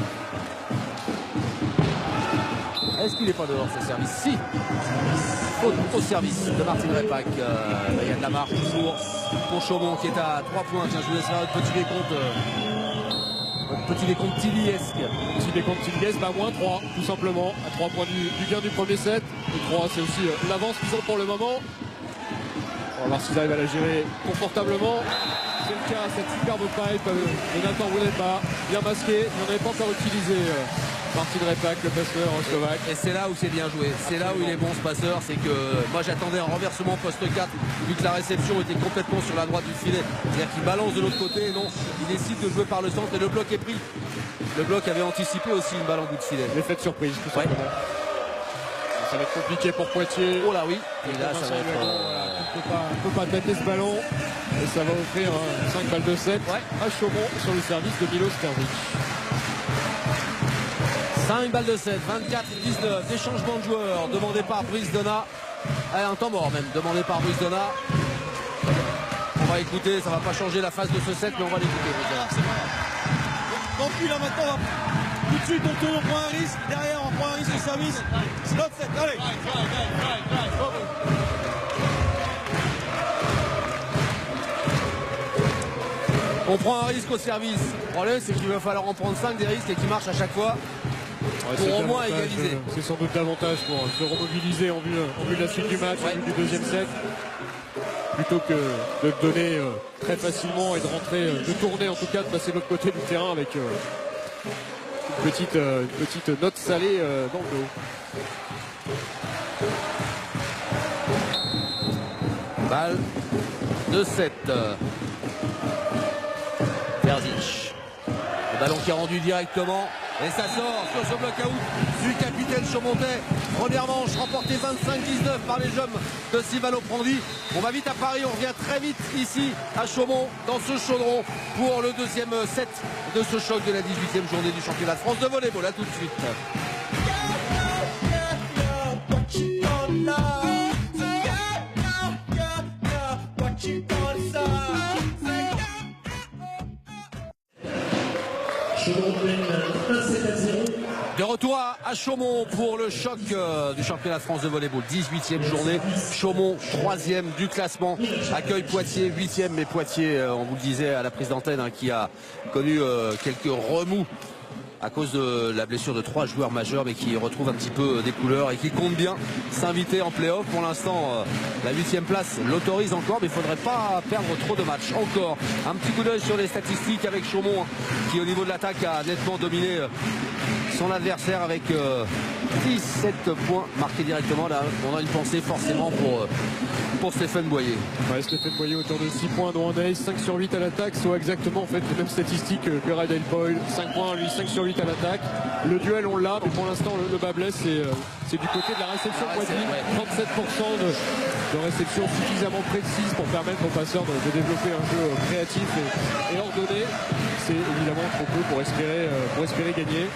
Est-ce qu'il n'est pas dehors, ce service? Si. Au service de Martin Repac. Il y a de la marque toujours pour Chaumont qui est à 3 points. Tiens, je vous laisse faire votre petit décompte. Petit décompte tiliesque. Petit décompte tiliesque, moins 3, tout simplement. À 3 points du gain du premier set. Et 3, c'est aussi l'avance qu'ils ont pour le moment. On va voir s'ils arrivent à la gérer confortablement. C'est le cas, cette superbe pipe de Nathan Wuneba, bien masqué. Il n'en avait pas encore utilisé. Martin Repak, le passeur slovaque. Et c'est là où c'est bien joué. C'est là où il est bon ce passeur. C'est que moi j'attendais un renversement poste 4 vu que la réception était complètement sur la droite du filet. C'est-à-dire qu'il balance de l'autre côté et non, il décide de jouer par le centre et le bloc est pris. Le bloc avait anticipé aussi une balle en bout de filet. L'effet de surprise, tout simplement. Ça va être compliqué pour Poitiers. Oh là oui. Et là ça va être... On ne peut pas tâter ce ballon. Et ça va offrir 5 balles de 7 à Chaumont sur le service de Milos Terzic. 5 balles de 7, 24-19, des changements de joueurs demandés par Brice Donat. Un temps mort même, demandé par Brice Donat. On va écouter, ça va pas changer la phase de ce set, mais on va l'écouter. Donc puis là maintenant, tout de suite on tourne, on prend un risque. Derrière on prend un risque au service. C'est l'autre set, allez. On prend un risque au service. Le problème c'est qu'il va falloir en prendre 5 des risques et qui marchent à chaque fois. Pour au moins égaliser. C'est sans doute davantage pour se remobiliser en vue de la suite du match, en vue du deuxième set. Plutôt que de le donner très facilement et de rentrer, de tourner en tout cas, de passer de l'autre côté du terrain avec une petite note salée dans le dos. Balle de 7. Terzic. Le ballon qui est rendu directement. Et ça sort sur ce bloc-out du capitaine Chaumontais. Première manche remportée 25-19 par les jeunes de Silvano Prandi. On va vite à Paris, on revient très vite ici à Chaumont dans ce chaudron pour le deuxième set de ce choc de la 18e journée du championnat de France de volleyball. À tout de suite. De retour à Chaumont pour le choc du championnat de France de volleyball. 18e journée. Chaumont, 3e du classement. Accueille Poitiers, 8e. Mais Poitiers, on vous le disait à la prise d'antenne, qui a connu quelques remous à cause de la blessure de 3 joueurs majeurs, mais qui retrouve un petit peu des couleurs et qui compte bien s'inviter en play-off. Pour l'instant, la 8e place l'autorise encore, mais il ne faudrait pas perdre trop de matchs. Encore un petit coup d'œil sur les statistiques avec Chaumont, qui au niveau de l'attaque a nettement dominé son adversaire avec 17 points marqués directement. Là, on a une pensée forcément pour Stéphane Boyer. Ouais, Stéphane Boyer autour de 6 points dont un ace, 5 sur 8 à l'attaque, soit exactement en fait les mêmes statistiques que Rydell Boyle. 5 points lui, 5 sur 8 à l'attaque. Le duel on l'a, mais pour l'instant le bas blesse c'est du côté de la réception Poitiers. 37% de réception suffisamment précise pour permettre aux passeurs de développer un jeu créatif et ordonné. C'est évidemment trop peu pour espérer gagner.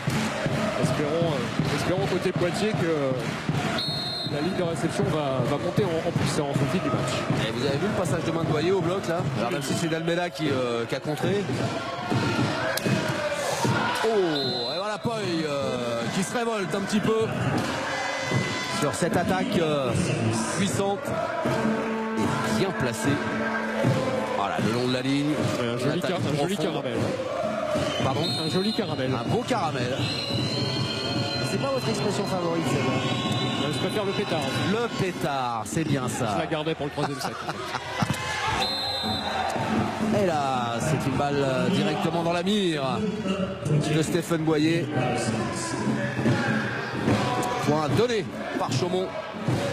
Espérons côté Poitiers que la ligne de réception va monter en puissance au fil du match. Et vous avez vu le passage de main de Boyer au bloc là? Alors même si c'est Dalmeda qui a contré. Oh, et voilà Poy qui se révolte un petit peu sur cette attaque puissante et bien placée. Voilà, le long de la ligne. Un joli caramel. Pardon? Un joli caramel. Un beau caramel. C'est pas votre expression favorite, celle-là? Je préfère le pétard. Le pétard, c'est bien ça. Je la gardais pour le troisième set. Et là, c'est une balle directement dans la mire de Stéphane Boyer. Point donné par Chaumont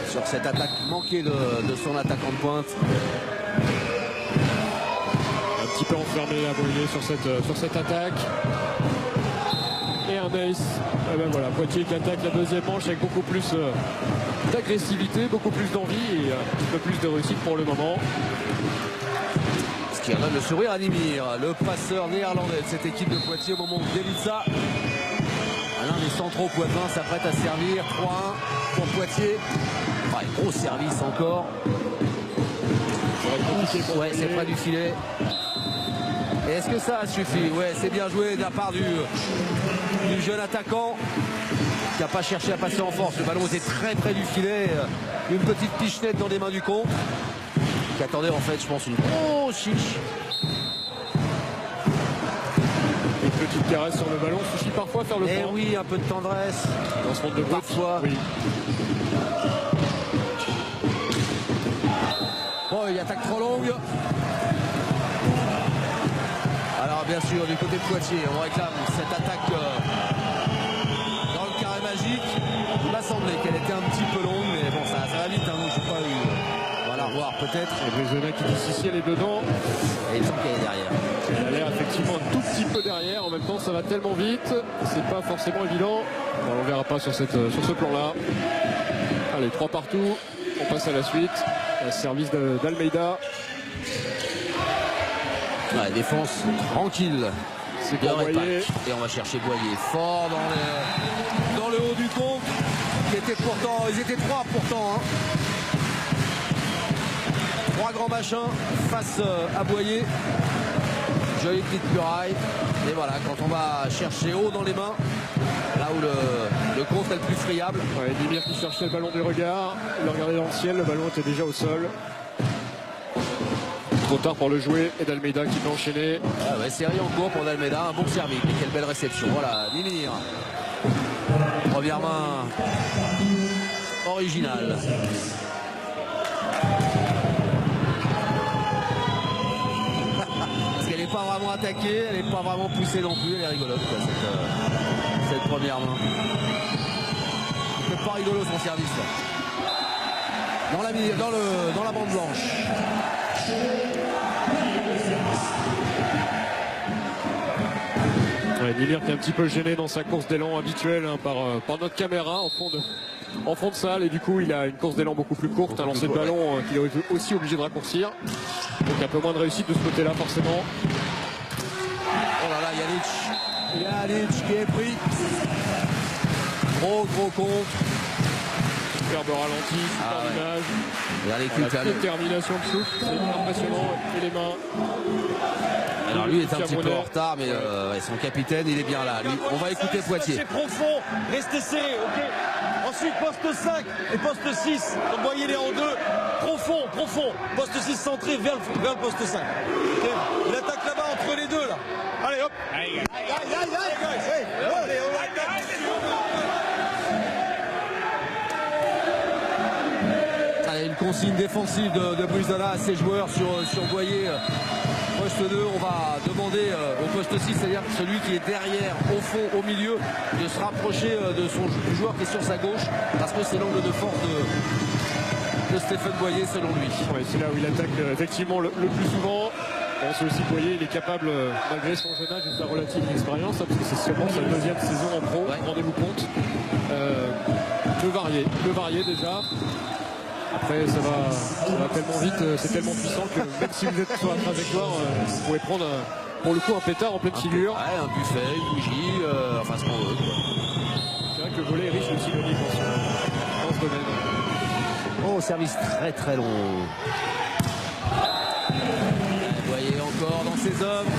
sur cette attaque manquée de son attaquant de pointe. Un petit peu enfermé à Boyer sur cette attaque. Et un ace. Et ben voilà, Poitiers qui attaque la deuxième manche avec beaucoup plus d'agressivité, beaucoup plus d'envie et un petit peu plus de réussite pour le moment. Ce qui redonne le sourire à Nimir, le passeur néerlandais de cette équipe de Poitiers au moment où Bielica, l'un des centraux poitevins, s'apprête à servir. 3-1 pour Poitiers. Ouais, gros service encore. Ouais, c'est près du filet. Et est-ce que ça suffit? Ouais, c'est bien joué de la part du jeune attaquant qui n'a pas cherché à passer en force. Le ballon était très près du filet. Une petite pichenette dans les mains du con. Qui attendait en fait, je pense, une grosse chiche. Une petite caresse sur le ballon suffit parfois à faire le point. Et oui, un peu de tendresse. Dans ce monde de parfois. Oui. Boy Boy, attaque trop longue. Alors bien sûr, du côté de Poitiers, on réclame cette attaque dans le carré magique. Il m'a semblé qu'elle était un petit peu longue, mais bon, ça va vite, hein, donc j'ai pas eu. On va la revoir peut-être. Et Brisena qui dit si elle est dedans. Et il semble qu'elle est derrière. Elle a l'air effectivement un tout petit peu derrière. En même temps, ça va tellement vite, c'est pas forcément évident. Bon, on verra pas sur ce plan-là. Allez, 3 partout. On passe à la suite. Le service d'Almeida. Ouais, défense tranquille. C'est bien Boyer. Et on va chercher Boyer fort dans le haut du compte. Ils étaient 3 pourtant. Hein. 3 grands machins face à Boyer. Jolie petite muraille. Et voilà, quand on va chercher haut dans les mains, là où le compte est le plus friable. Ouais, Dimir qui cherchait le ballon du regard. Il le regardait dans le ciel, le ballon était déjà au sol. Trop tard pour le jouer. Et d'Almeida qui peut enchaîner. Ah ouais, série en cours pour d'Almeida. Un bon service. Et quelle belle réception. Voilà, Dimir. Première main originale. Parce qu'elle n'est pas vraiment attaquée, elle n'est pas vraiment poussée non plus. Elle est rigolote, quoi, cette première main. C'est pas rigolo son service là. Dans la bande blanche. Ouais, Dimir qui est un petit peu gêné dans sa course d'élan habituelle hein, par notre caméra en fond de salle, et du coup il a une course d'élan beaucoup plus courte, un lancer de ballon qu'il est aussi obligé de raccourcir, donc un peu moins de réussite de ce côté là forcément. Oh là là, Janic qui est pris, gros compte. Superbe ralenti, superbe image. La détermination de souffle, c'est impressionnant, et les mains. Alors lui est un petit peu en retard, mais son capitaine il est bien là. Lui, on va écouter Poitiers. C'est profond, restez serré, ok. Ensuite poste 5 et poste 6. Vous voyez les en deux. Profond. Poste 6 centré vers le poste 5. Okay. Il attaque là-bas entre les deux là. Allez hop. Aïe. Allez, une consigne défensive de Brisena à ses joueurs sur Boyer. Poste 2, on va demander au poste 6, c'est-à-dire celui qui est derrière, au fond, au milieu, de se rapprocher du joueur qui est sur sa gauche, parce que c'est l'angle de force de Stéphane Boyer, selon lui. Ouais, c'est là où il attaque effectivement le plus souvent. On sait aussi Boyer, il est capable, malgré son jeune âge et sa relative expérience, parce que c'est seulement sa deuxième saison en pro, rendez-vous compte, de varier déjà. Après ça va tellement vite, c'est tellement puissant que même si vous êtes sur la trajectoire, vous pouvez prendre pour le coup un pétard en pleine figure. Ouais, un buffet, une bougie, enfin ce qu'on veut. C'est vrai que le volet est riche de synonymes dans ce domaine. Oh, service très long. Vous voyez encore dans ses hommes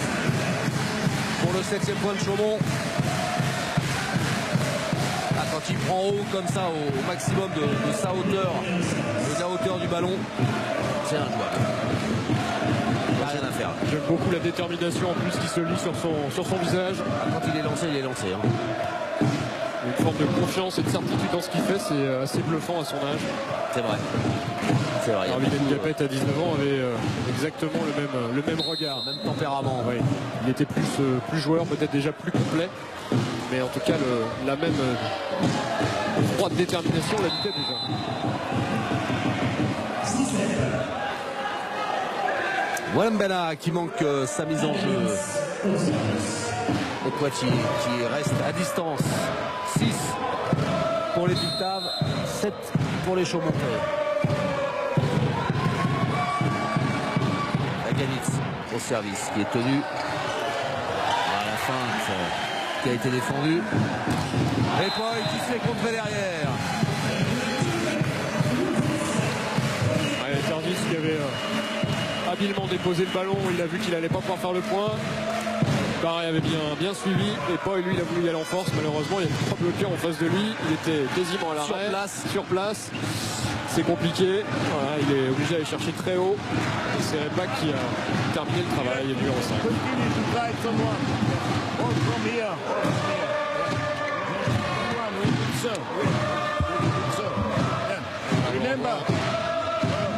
pour le 7e point de Chaumont. Quand il prend haut comme ça au maximum de sa hauteur et de la hauteur du ballon, c'est un joueur. Il n'y a rien à faire. J'aime beaucoup la détermination en plus qui se lit sur son visage. Quand il est lancé, Hein. Une forme de confiance et de certitude dans ce qu'il fait, c'est assez bluffant à son âge. C'est vrai. Arvid Ngapet à 19 ans avait exactement le même regard. Le même tempérament. Ouais. Il était plus joueur, peut-être déjà plus complet. Mais en tout cas, la même froide détermination l'habitait déjà. Walambena qui manque sa mise en jeu. Et Poitiers qui reste à distance. 6 pour les Pictaves, 7 pour les Chaumontais. Aganitz au service qui est tenu à la fin qui a été défendu. Et Paul qui se fait contrer derrière. Service qui avait habilement déposé le ballon, il a vu qu'il n'allait pas pouvoir faire le point. Pareil avait bien suivi, et Paul lui il a voulu y aller en force, malheureusement il y a 3 bloqueurs en face de lui, il était quasiment à l'arrêt, sur place. C'est compliqué, voilà, il est obligé d'aller chercher très haut. Et c'est Repac qui a terminé le travail, il est numéro 5.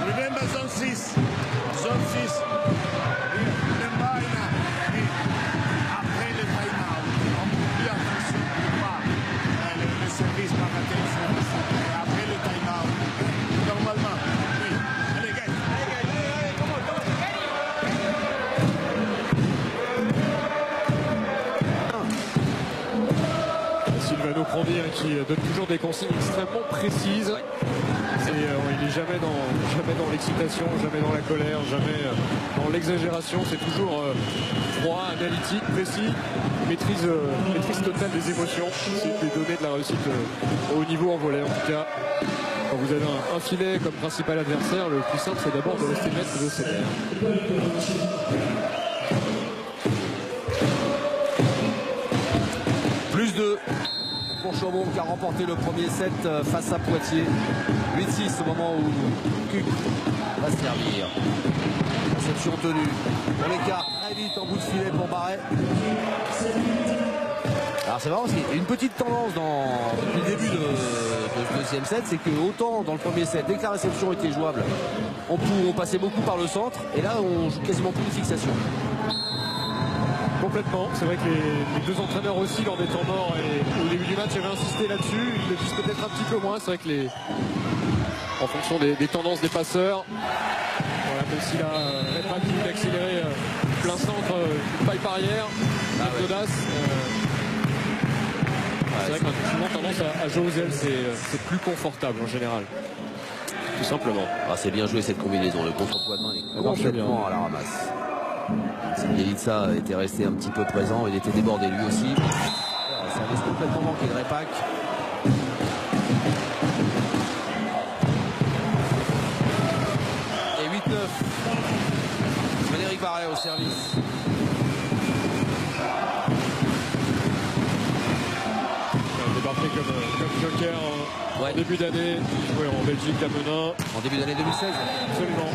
Remember zone 6. service. Le Bayern, après le time-out, on ne plus attention pas le service par rater le service. Après le time-out, normalement, oui. Allez, gagne. Silvano Prandi qui donne toujours des consignes extrêmement précises. Il n'est jamais dans l'excitation, jamais dans la colère, jamais dans l'exagération. C'est toujours froid, analytique, précis, maîtrise totale des émotions. C'est des données de la réussite au haut niveau en volley en tout cas. Quand vous avez un filet comme principal adversaire, le plus simple c'est d'abord de rester maître de ses nerfs. Plus 2 pour Chaumont qui a remporté le premier set face à Poitiers. 8-6 au moment où Cuc va servir. Réception tenue. On l'écart très vite en bout de filet pour Barret. Alors c'est marrant, il y a une petite tendance depuis le début de ce deuxième set, c'est que autant dans le premier set, dès que la réception était jouable, on passait beaucoup par le centre, et là on joue quasiment plus de fixation. Complètement, c'est vrai que les deux entraîneurs aussi lors des temps morts et au début du match avaient insisté là-dessus, ils le disent peut-être un petit peu moins, c'est vrai que en fonction des tendances des passeurs, voilà, même si la Red Pack qui accéléré plein centre, paille par arrière, d'audace. C'est vrai qu'on a souvent tendance à jouer aux ailes, c'est plus confortable en général. Tout simplement. Ah, c'est bien joué cette combinaison, le contrepoids de main est complètement à la ramasse. Bielitsa était resté un petit peu présent, il était débordé lui aussi. Ça laisse complètement manqué de Repac. Et 8-9. Frédéric Barret au service. Débarqué comme joker en début d'année, joué en Belgique à Menin. En début d'année 2016. Absolument.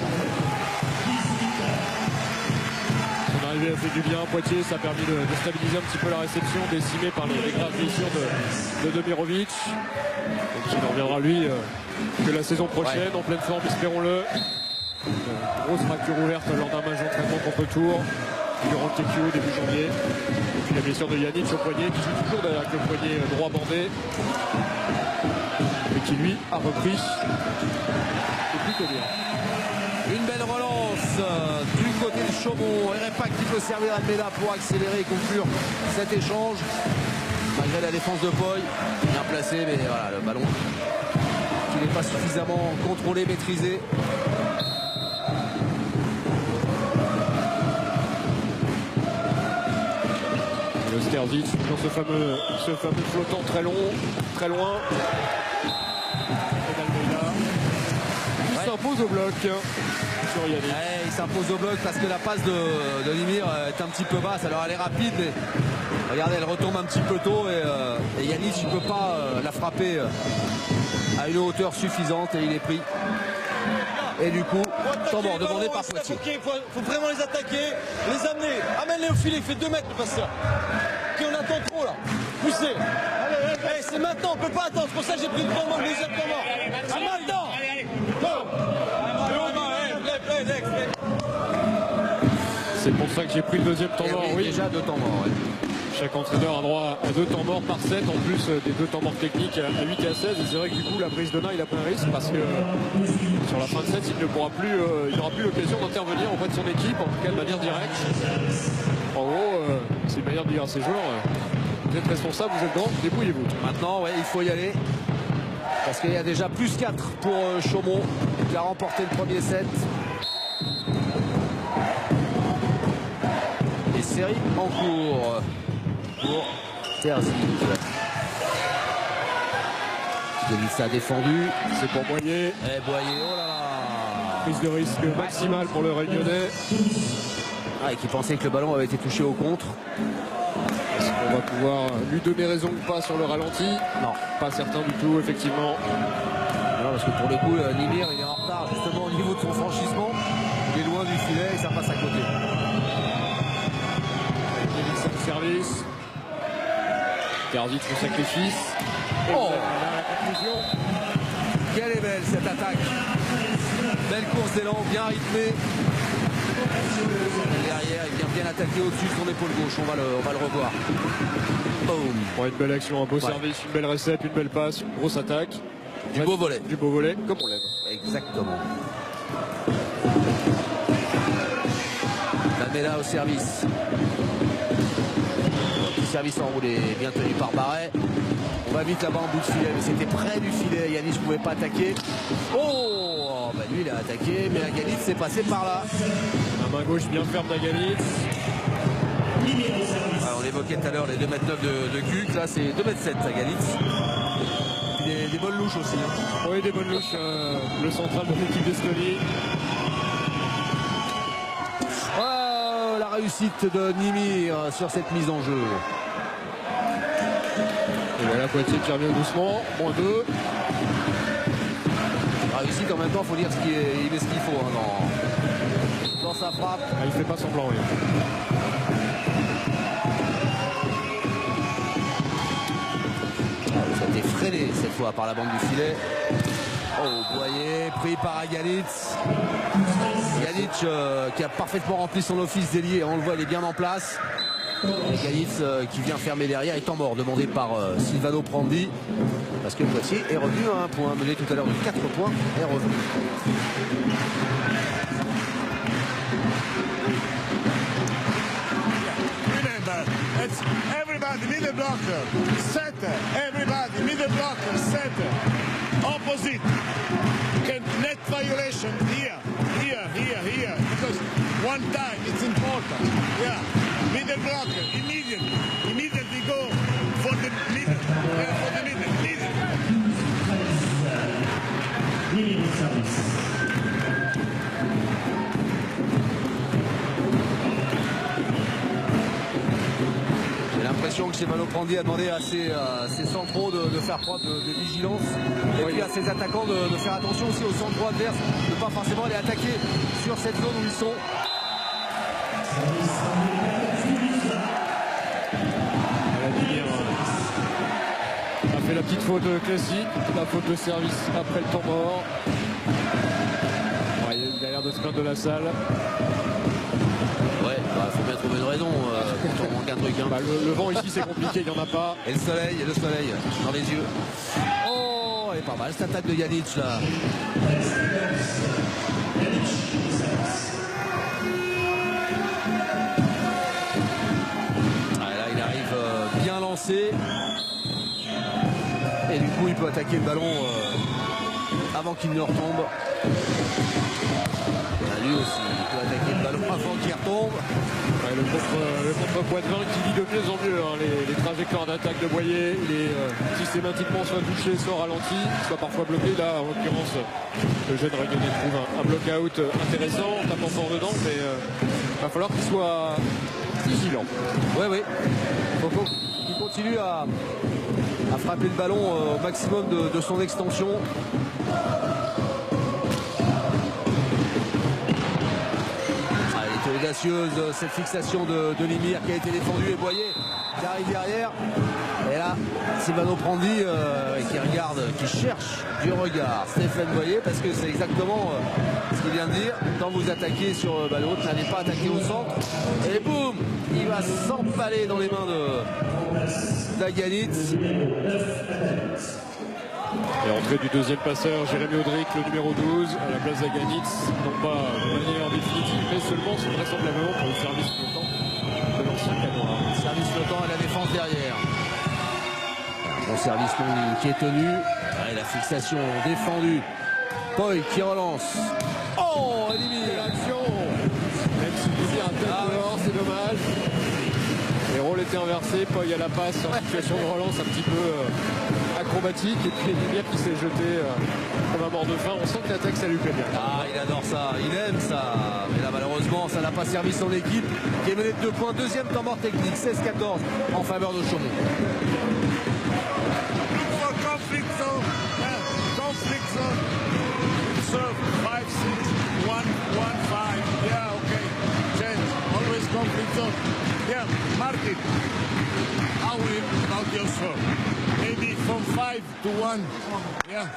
Son arrivée a fait du bien. Poitiers, ça a permis de stabiliser un petit peu la réception, décimée par les graves blessures de Demirovic. Donc il en reviendra lui que la saison prochaine, en pleine forme, espérons-le. Grosse fracture ouverte lors d'un match d'entraînement contre Tours durant le TQO début janvier. Et puis la blessure de Yannick au poignet, qui joue toujours avec le poignet droit bandé. Et qui lui a repris. C'est plutôt bien. Une belle relance du côté de Chaumont. Repac qui peut servir Almeida pour accélérer et conclure cet échange. Malgré la défense de Poy, bien placé, mais voilà, le ballon qui n'est pas suffisamment contrôlé, maîtrisé. Sterzic dans ce fameux flottant très long, très loin. Il s'impose au bloc sur Yannick. Ouais, il s'impose au bloc parce que la passe de Limir est un petit peu basse. Alors elle est rapide, mais regardez, elle retombe un petit peu tôt et Yannick ne peut pas la frapper à une hauteur suffisante et il est pris. Et du coup, temps mort demandé par Poitiers. Il faut vraiment les attaquer, les amener. Amène-les au filet, il fait 2 mètres le passeur. Ok, on attend trop là. Poussez. Allez, c'est maintenant, on peut pas attendre. C'est pour ça que j'ai pris le temps mort, le deuxième temps mort. C'est maintenant. C'est pour ça que j'ai pris le deuxième temps mort. Oui, déjà 2 temps morts. Ouais. Chaque entraîneur a droit à 2 temps morts par set, en plus des 2 temps morts techniques à 8 et à 16. Et c'est vrai que du coup, la prise de main, il a pris un risque parce que sur la fin de set, il n'aura plus l'occasion d'intervenir auprès de son équipe, en tout cas de manière directe. En gros, c'est une manière de dire à ses joueurs, vous êtes responsable, vous êtes grand, débrouillez-vous. Maintenant, ouais, il faut y aller. Parce qu'il y a déjà plus 4 pour Chaumont qui a remporté le premier set. Et série en cours pour Terzic. Bielitsa a défendu. C'est pour Boyer. Et Boyer, oh là là. Prise de risque maximale pour le Réunionnais. Ah, et qui pensait que le ballon avait été touché au contre. Est-ce qu'on va pouvoir lui donner raison ou pas sur le ralenti? Non. Pas certain du tout, effectivement. Non, parce que pour le coup, Limir, il est en retard justement au niveau de son franchissement. Il est loin du filet et ça passe à côté. Service. Terzic au sacrifice. Oh, la conclusion. quelle est belle cette attaque. Belle course d'élan, bien rythmée. Derrière, il vient bien attaquer au-dessus de son épaule gauche. On va le revoir. Boum. Bon, une belle action, un beau service, une belle récepte, une belle passe, une grosse attaque. Du beau volet. Du beau volet, comme on l'aime. Exactement. Lamela au service. Le service enroulé, bien tenu par Barret. On va vite là-bas en bout de filet, mais c'était près du filet. Yanis ne pouvait pas attaquer. Oh, bah lui il a attaqué, mais Aganit s'est passé par là. La main gauche bien ferme d'Aganit. On évoquait tout à l'heure les 2,9 m de Kuk, là c'est 2,7 m Aganit. Des bonnes louches aussi. Hein. Oui, des bonnes louches, le central de l'équipe d'Estonie. Oh, la réussite de Nimir sur cette mise en jeu. Et voilà Poitiers qui revient doucement, moins 2. Réussite en même temps, il faut dire il met ce qu'il faut hein, dans sa frappe. Ah, il fait pas semblant, oui. Ça a été freiné cette fois par la bande du filet. Oh, Boyer pris par Aganit. Aganit qui a parfaitement rempli son office d'ailier. On le voit, il est bien en place. Aganit qui vient fermer derrière. Et temps mort demandé par Silvano Prandi. Parce que Poitiers est revenu à un point. Mené tout à l'heure de 4 points. Est revenu. It's everybody middle blocker, center, everybody middle blocker, center, opposite. Can net violation here, because one time it's important. Yeah, middle blocker, immediately go for the middle, J'ai l'impression que Silvano Prandi a demandé à ses centraux de faire preuve de vigilance et puis à ses attaquants de faire attention aussi aux centraux adverses, de ne pas forcément aller attaquer sur cette zone où ils sont. A fait la petite faute classique, la faute de service après le temps mort. Ouais, il a l'air de se plaindre de la salle. Ouais, faut bien trouver une raison quand on manque un truc. Hein. Bah, le vent ici c'est compliqué, il n'y en a pas. Et le soleil dans les yeux. Oh, elle est pas mal cette attaque de Janic là. Là il arrive bien lancé. Et du coup il peut attaquer le ballon avant qu'il ne retombe. Lui aussi, il peut attaquer le ballon avant qu'il retombe. Ouais, le contre Poitvin qui lit de mieux en mieux hein, les trajectoires d'attaque de Boyer, systématiquement soit touché, soit ralenti, soit parfois bloqué. Là, en l'occurrence, le jeune Réunionnais trouve un block-out intéressant, en tapant fort dedans, mais il va falloir qu'il soit vigilant. Oui. Il continue à frapper le ballon au maximum de son extension. Audacieuse cette fixation de Limir qui a été défendue et Boyer qui arrive derrière. Et là, Silvano Prandi qui regarde, qui cherche du regard Stéphane Boyer parce que c'est exactement ce qu'il vient de dire. Quand vous attaquez sur l'autre, n'allez pas attaquer au centre. Et boum, il va s'empaler dans les mains d'Aganit. Et entrée du deuxième passeur, Jérémy Audric, le numéro 12, à la place d'Aganit, non pas de manière définitive, mais seulement vraisemblablement pour le service flottant de l'ancien Canois. Service flottant et la défense derrière. Bon service long qui est tenu. Ouais, la fixation défendue. Poy qui relance. Oh, éliminé. L'action, même si vous dites un peu dehors, c'est dommage. Les rôles étaient inversés, Poy à la passe en situation de relance un petit peu acrobatique et puis Limir qui s'est jeté comme un mort de faim. On sent que l'attaque ça lui plaît bien. Ah, il adore ça, il aime ça. Mais là malheureusement ça n'a pas servi son équipe qui est menée de 2 points. Deuxième temps mort technique, 16-14 en faveur de Chaumont. Conflict zone. Serve 5-6, 1-1-5. Yeah, okay. Change. Always conflict zone. Yeah, Martin. How about your serve? Maybe from 5 to 1. Yeah.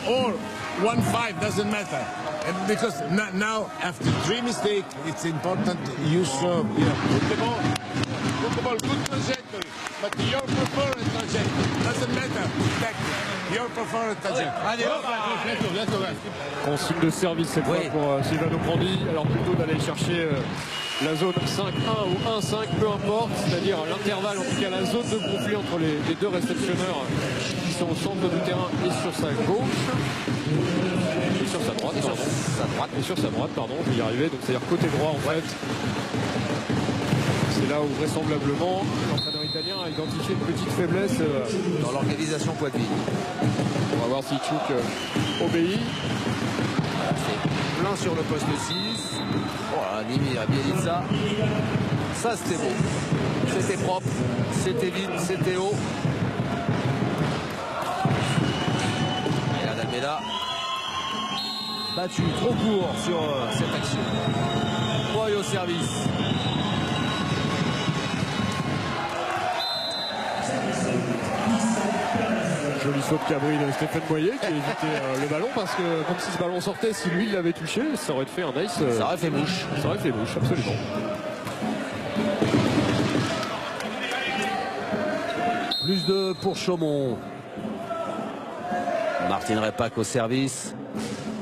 Or 1-5 doesn't matter. And because now, after 3 mistakes, it's important you serve. Put the ball, good trajectory. But your preferred trajectory doesn't matter. Your preferred trajectory. Allez, bientôt. Consigne de service cette fois pour Silvano Prandi. Alors plutôt d'aller chercher la zone 5-1 ou 1-5, peu importe, c'est-à-dire l'intervalle, en tout cas la zone de conflit entre les deux réceptionneurs qui sont au centre du terrain et sur sa gauche. Et sur sa droite, pardon, je vais y arriver, donc c'est-à-dire côté droit en fait. C'est là où vraisemblablement l'entraîneur italien a identifié une petite faiblesse dans l'organisation Poitville. On va voir si Tchouk obéit. C'est plein sur le poste 6. Voilà, Nimir Bjelica. Ça c'était beau. C'était propre, c'était vide, c'était haut. Et là, D'Almeida battu trop court sur cette action. Boy au service. Jolie faute cabri de Stéphane Boyer qui a évité le ballon parce que comme si ce ballon sortait, si lui l'avait touché, ça aurait fait un nice. Ça aurait fait mouche. Ça aurait fait mouche, absolument. Plus de pour Chaumont. Martin Repac au service.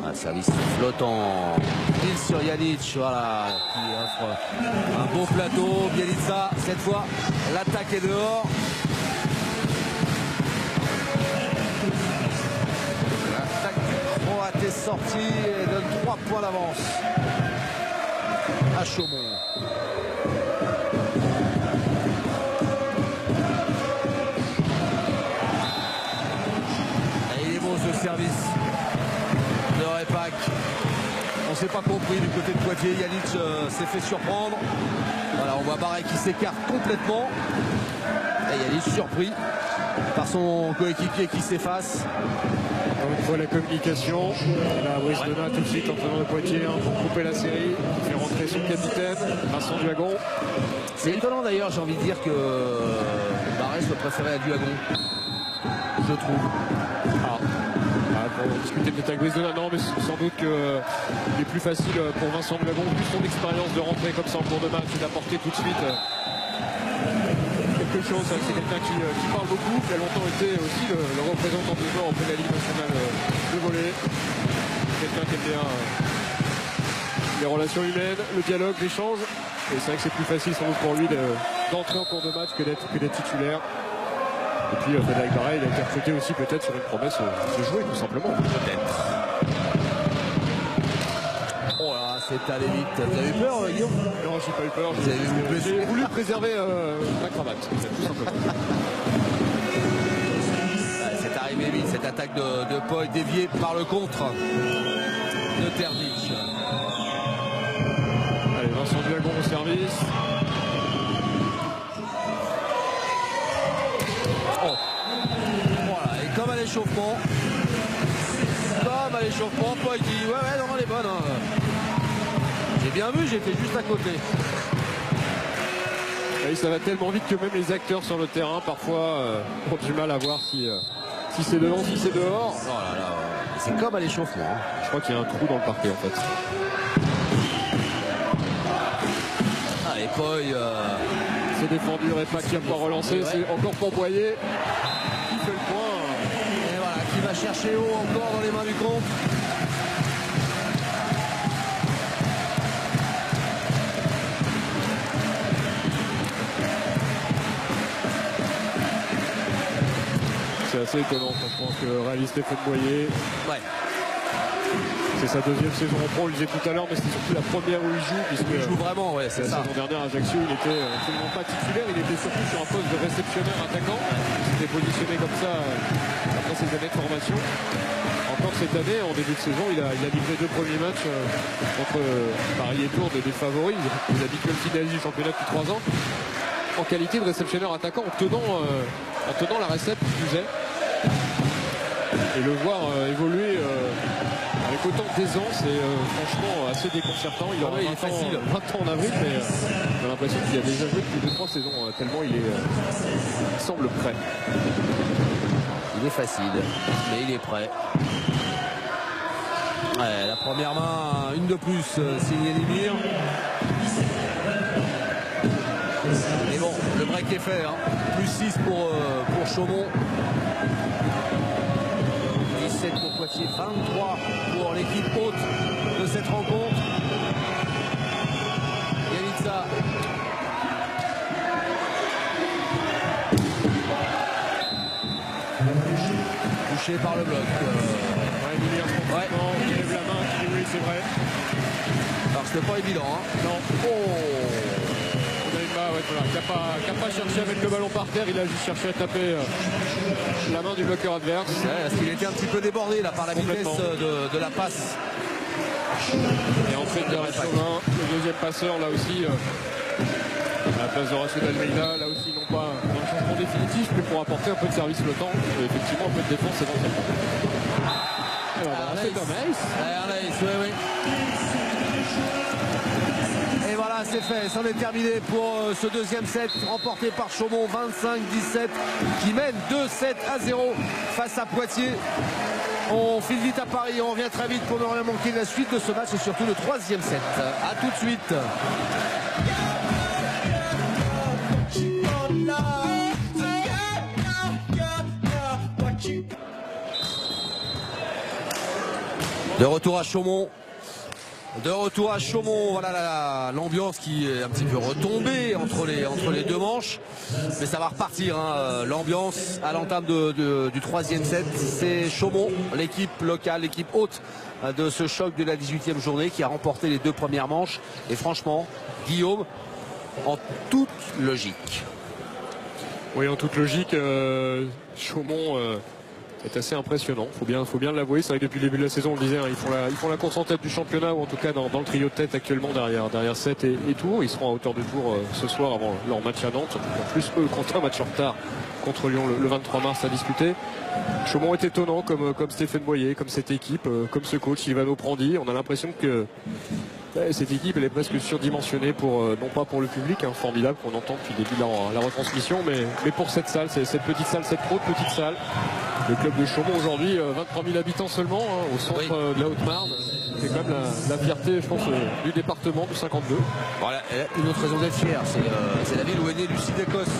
Un service flottant. Pile sur Janic, voilà, qui offre un beau plateau. Bjelica, cette fois, l'attaque est dehors. L'attaque est sortie et donne 3 points d'avance à Chaumont. Et il est beau ce service de Repac. On ne s'est pas compris du côté de Poitiers. Janic s'est fait surprendre. Voilà, on voit Barret qui s'écarte complètement. Et Janic surpris par son coéquipier qui s'efface. Encore une fois la communication. Là, Brice Donat tout de suite entraîneur de Poitiers pour couper la série. Il fait rentrer son capitaine, Vincent Duhagon. C'est étonnant d'ailleurs, j'ai envie de dire que Barret soit préféré à Duhagon. Je trouve. Pour discuter peut-être avec Brice Donat, non, mais sans doute qu'il est plus facile pour Vincent Duhagon, vu son expérience de rentrer comme ça en cours de match et d'apporter tout de suite quelque chose. C'est quelqu'un qui parle beaucoup, qui a longtemps été aussi le représentant du Nord auprès de la Ligue nationale de volley. Quelqu'un qui aime bien les relations humaines, le dialogue, l'échange. Et c'est vrai que c'est plus facile sans doute pour lui d'entrer en cours de match que d'être titulaire. Et puis Frédéric Barret, il a été recruté aussi peut-être sur une promesse de jouer tout simplement. Peut-être. Oh là, c'est allé vite. Vous avez eu peur, Guillaume? Non, j'ai pas eu peur. J'ai voulu préserver ma cravate, tout simplement. C'est arrivé vite, cette attaque de Poi déviée par le contre de Terdic. Allez, Vincent Duhagon au service. Oh. Voilà, et comme à l'échauffement, Poi dit ouais, non, elle est bonne. Hein. J'ai bien vu, j'étais juste à côté. Oui, ça va tellement vite que même les acteurs sur le terrain parfois ont du mal à voir si c'est devant, si c'est dehors. Oh là là, c'est comme à l'échauffement. Hein. Je crois qu'il y a un trou dans le parquet en fait. Allez, Poi. C'est défendu, Repac qui n'a pas relancé, c'est encore pour Boyer. Qui fait le point. Et voilà, qui va chercher haut encore dans les mains du compte. C'est assez étonnant, franchement, que réalise Stéphane Boyer. Ouais. C'est sa deuxième saison en pro, on le disait tout à l'heure, mais c'est surtout la première où il joue. Puisque il joue vraiment, ouais, c'est ça. La saison dernière à Ajaccio, il était absolument pas titulaire, il était surtout sur un poste de réceptionneur attaquant. Il s'était positionné comme ça après ses années de formation. Encore cette année, en début de saison, il a livré 2 premiers matchs contre Paris et Tours, des favoris, les habituels finalistes du championnat depuis 3 ans, en qualité de réceptionneur attaquant, en tenant la récepte qui plus est. Et le voir évoluer avec autant d'aisance, c'est franchement assez déconcertant. Il aura 20 ans en avril, mais on a l'impression qu'il a déjà joué depuis 2-3 saisons, tellement il semble prêt. Il est facile, mais il est prêt. Ouais, la première main, une de plus, signée Limir. Mais bon, le break est fait, hein. Plus 6 pour Chaumont. 17 pour Poitiers, 23 pour l'équipe haute de cette rencontre. Bielitsa. Touché par le bloc. Ouais, il lève la main, il dit oui, c'est vrai. Alors c'était pas évident, hein. Non. Voilà, qui n'a pas cherché à mettre le ballon par terre, il a juste cherché à taper la main du bloqueur adverse. Ouais, parce qu'il était un petit peu débordé là, par la vitesse de la passe. Et ensuite derrière Chauvin, le deuxième passeur là aussi à la place de Horacio d'Almeida, là aussi non pas un changement définitif, mais pour apporter un peu de service flottant et effectivement un peu de défense éventuellement. Alors c'est Arnaïs. Oui. Et voilà, c'est fait, c'en est terminé pour ce deuxième set remporté par Chaumont, 25-17, qui mène 2-7 à 0 face à Poitiers. On file vite à Paris, on revient très vite pour ne rien manquer de la suite de ce match et surtout le troisième set. A tout de suite. De retour à Chaumont. Voilà l'ambiance qui est un petit peu retombée entre les deux manches. Mais ça va repartir, hein. L'ambiance à l'entame du troisième set. C'est Chaumont, l'équipe locale, l'équipe haute de ce choc de la 18e journée qui a remporté les deux premières manches. Et franchement, Guillaume, en toute logique. Oui, en toute logique, Chaumont est assez impressionnant, faut bien l'avouer. C'est vrai que depuis le début de la saison, on le disait, hein, ils font la course en tête du championnat, ou en tout cas dans le trio de tête actuellement derrière 7 et Tours. Ils seront à hauteur de Tours ce soir avant leur match à Nantes. En plus, eux, contre un match en retard contre Lyon le 23 mars à disputer. Chaumont est étonnant comme Stéphane Boyer, comme cette équipe, comme ce coach Silvano Prandi. On a l'impression que cette équipe elle est presque surdimensionnée non pas pour le public, hein, formidable qu'on entend depuis le début de la retransmission, mais pour cette salle, cette petite salle, cette trop petite salle. Le club de Chaumont aujourd'hui, 23 000 habitants seulement, hein, au centre de la Haute-Marne. C'est quand même la fierté, je pense, du département du 52. Voilà, une autre raison d'être fier, c'est la ville où est née Lucie d'Écosse,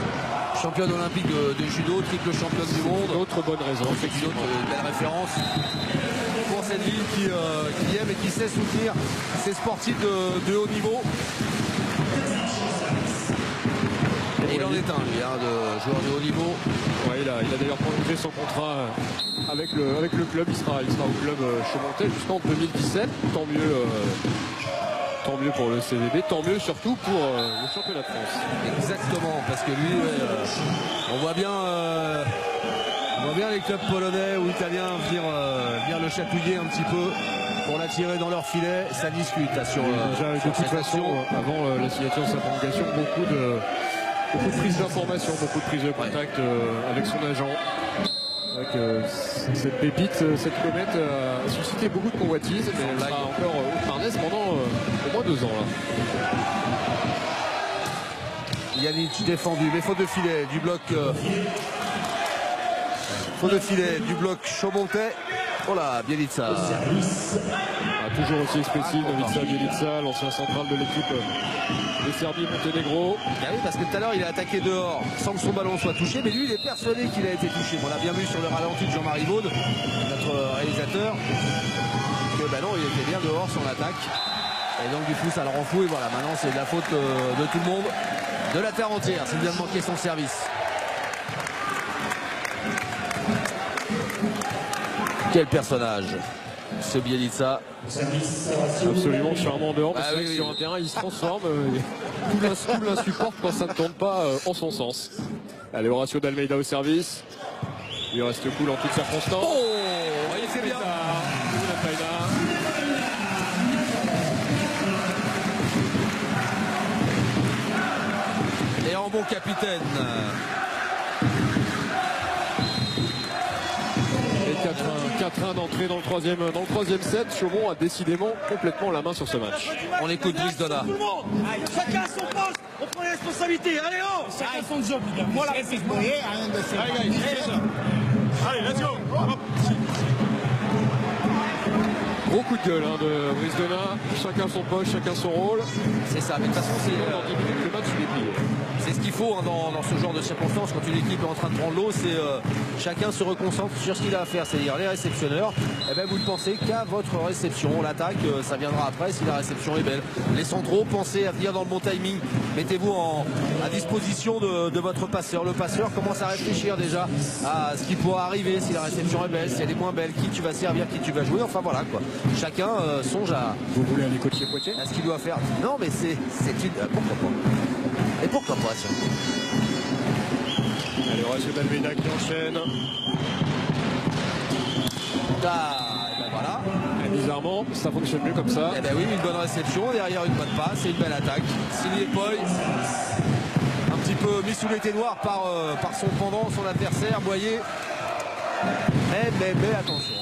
championne olympique de judo, triple championne du monde. Une autre bonne raison, effectivement. Une autre belle référence pour cette ville qui aime et qui sait soutenir ses sportifs de haut niveau. Et il en est un, lui, hein, de joueur de haut niveau. Ouais, il a d'ailleurs prolongé son contrat avec le club. Il sera au club chaumontais jusqu'en 2017. Tant mieux pour le CVB, tant mieux surtout pour le championnat de France. Exactement, parce que lui, on voit bien les clubs polonais ou italiens venir le chatouiller un petit peu pour l'attirer dans leur filet. Ça discute sur de toute façon, avant la signature de sa prolongation, beaucoup de prises d'informations, beaucoup de prises de contact avec son agent. Cette pépite, cette comète a suscité beaucoup de convoitises, mais elle sera encore haute-marnaise pendant au moins 2 ans. Là. Yannick défendu, mais faute de filet du bloc. Faute de filet du bloc chaummontais. Oh là, Bielitsa. Toujours aussi expressif, Bielitsa, l'ancien central de l'équipe de Serbie-Monténégro. Ah oui, parce que tout à l'heure il a attaqué dehors sans que son ballon soit touché, mais lui il est persuadé qu'il a été touché. On l'a bien vu sur le ralenti de Jean-Marie Vaud, notre réalisateur, que bah non, il était bien dehors son attaque. Et donc du coup ça le rend fou et voilà, maintenant c'est de la faute de tout le monde, de la terre entière, s'il vient de manquer son service. Quel personnage, ce Bielitsa. Absolument charmant dehors, parce que oui, sur un terrain il se transforme, tout l'insupporte quand ça ne tourne pas en son sens. Allez, Horacio d'Almeida au service, il reste cool en toutes circonstances. Oh, il fait bien. Et en bon capitaine. Et 4-1 d'entrée dans le troisième set. Chaumont a décidément complètement la main sur ce match. On écoute Brice Donat. Chacun à son poste, on prend les responsabilités. Allez, oh, chacun son job, les gars. Voilà. Allez, let's go. Hop. Gros coup de gueule de Brice Donat, chacun son poste, chacun son rôle. C'est ça, mais de toute façon, Dans 10 minutes, le match il est plié. c'est ce qu'il faut dans ce genre de circonstances. Quand une équipe est en train de prendre l'eau, c'est chacun se reconcentre sur ce qu'il a à faire. C'est-à-dire les réceptionneurs, eh ben, vous ne pensez qu'à votre réception. L'attaque, ça viendra après si la réception est belle. Les centraux, pensez à venir dans le bon timing. Mettez-vous à disposition de votre passeur. Le passeur commence à réfléchir déjà à ce qui pourra arriver si la réception est belle, si elle est moins belle, qui tu vas servir, qui tu vas jouer. Enfin voilà quoi. Chacun songe à aller coacher Poitiers ce qu'il doit faire. Non mais c'est une... pourquoi pas. Et pourquoi pas tiens. Allez, Horacio d'Almeida qui enchaîne. Ah, et ben voilà. Et bizarrement, ça fonctionne mieux comme ça. Eh ben oui, une bonne réception, derrière une bonne passe et une belle attaque. Signé Poy, un petit peu mis sous les ténoirs par son pendant, son adversaire, Boyer. Mais attention.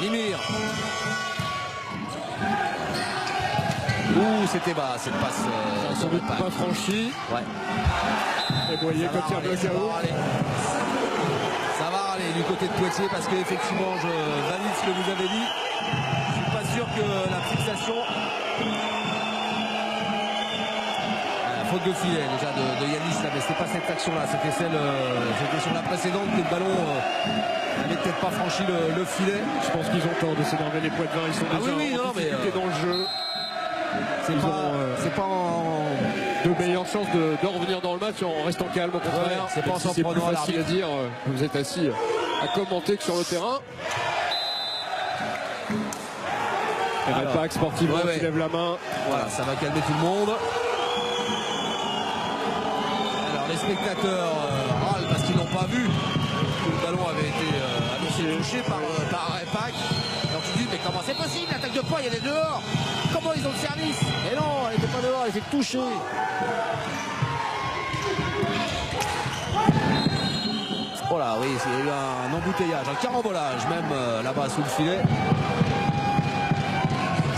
Mimir. Ouh, c'était bas cette passe. Sans doute pas franchi. Ouais. Et Boyer quand il y a le chaos. Ça va râler du côté de Poitiers parce qu'effectivement, je valide ce que vous avez dit. Je suis pas sûr que la fixation. La faute de filet déjà de Yanis là, mais c'était pas cette action-là, c'était sur la précédente que le ballon n'avait peut-être pas franchi le filet. Je pense qu'ils ont tort de s'énerver les Poitevins, ils sont déjà en difficulté dans le jeu. C'est pas en... de meilleures chances de revenir dans le match en restant calme au contraire. C'est pas en s'en plus prenant à facile à dire. Vous êtes assis à commenter que sur le terrain. Et Repac sportivement qui lève la main. Voilà, ça va calmer tout le monde. Alors les spectateurs râlent parce qu'ils n'ont pas vu que le ballon avait été annoncé touché par Repac. Donc tu dis mais comment c'est possible, l'attaque de poids elle est dehors. Comment ils ont le service? Et non, elle n'était pas dehors, elle était touchée. Voilà, oui, il y a eu un embouteillage, un carambolage même là-bas sous le filet.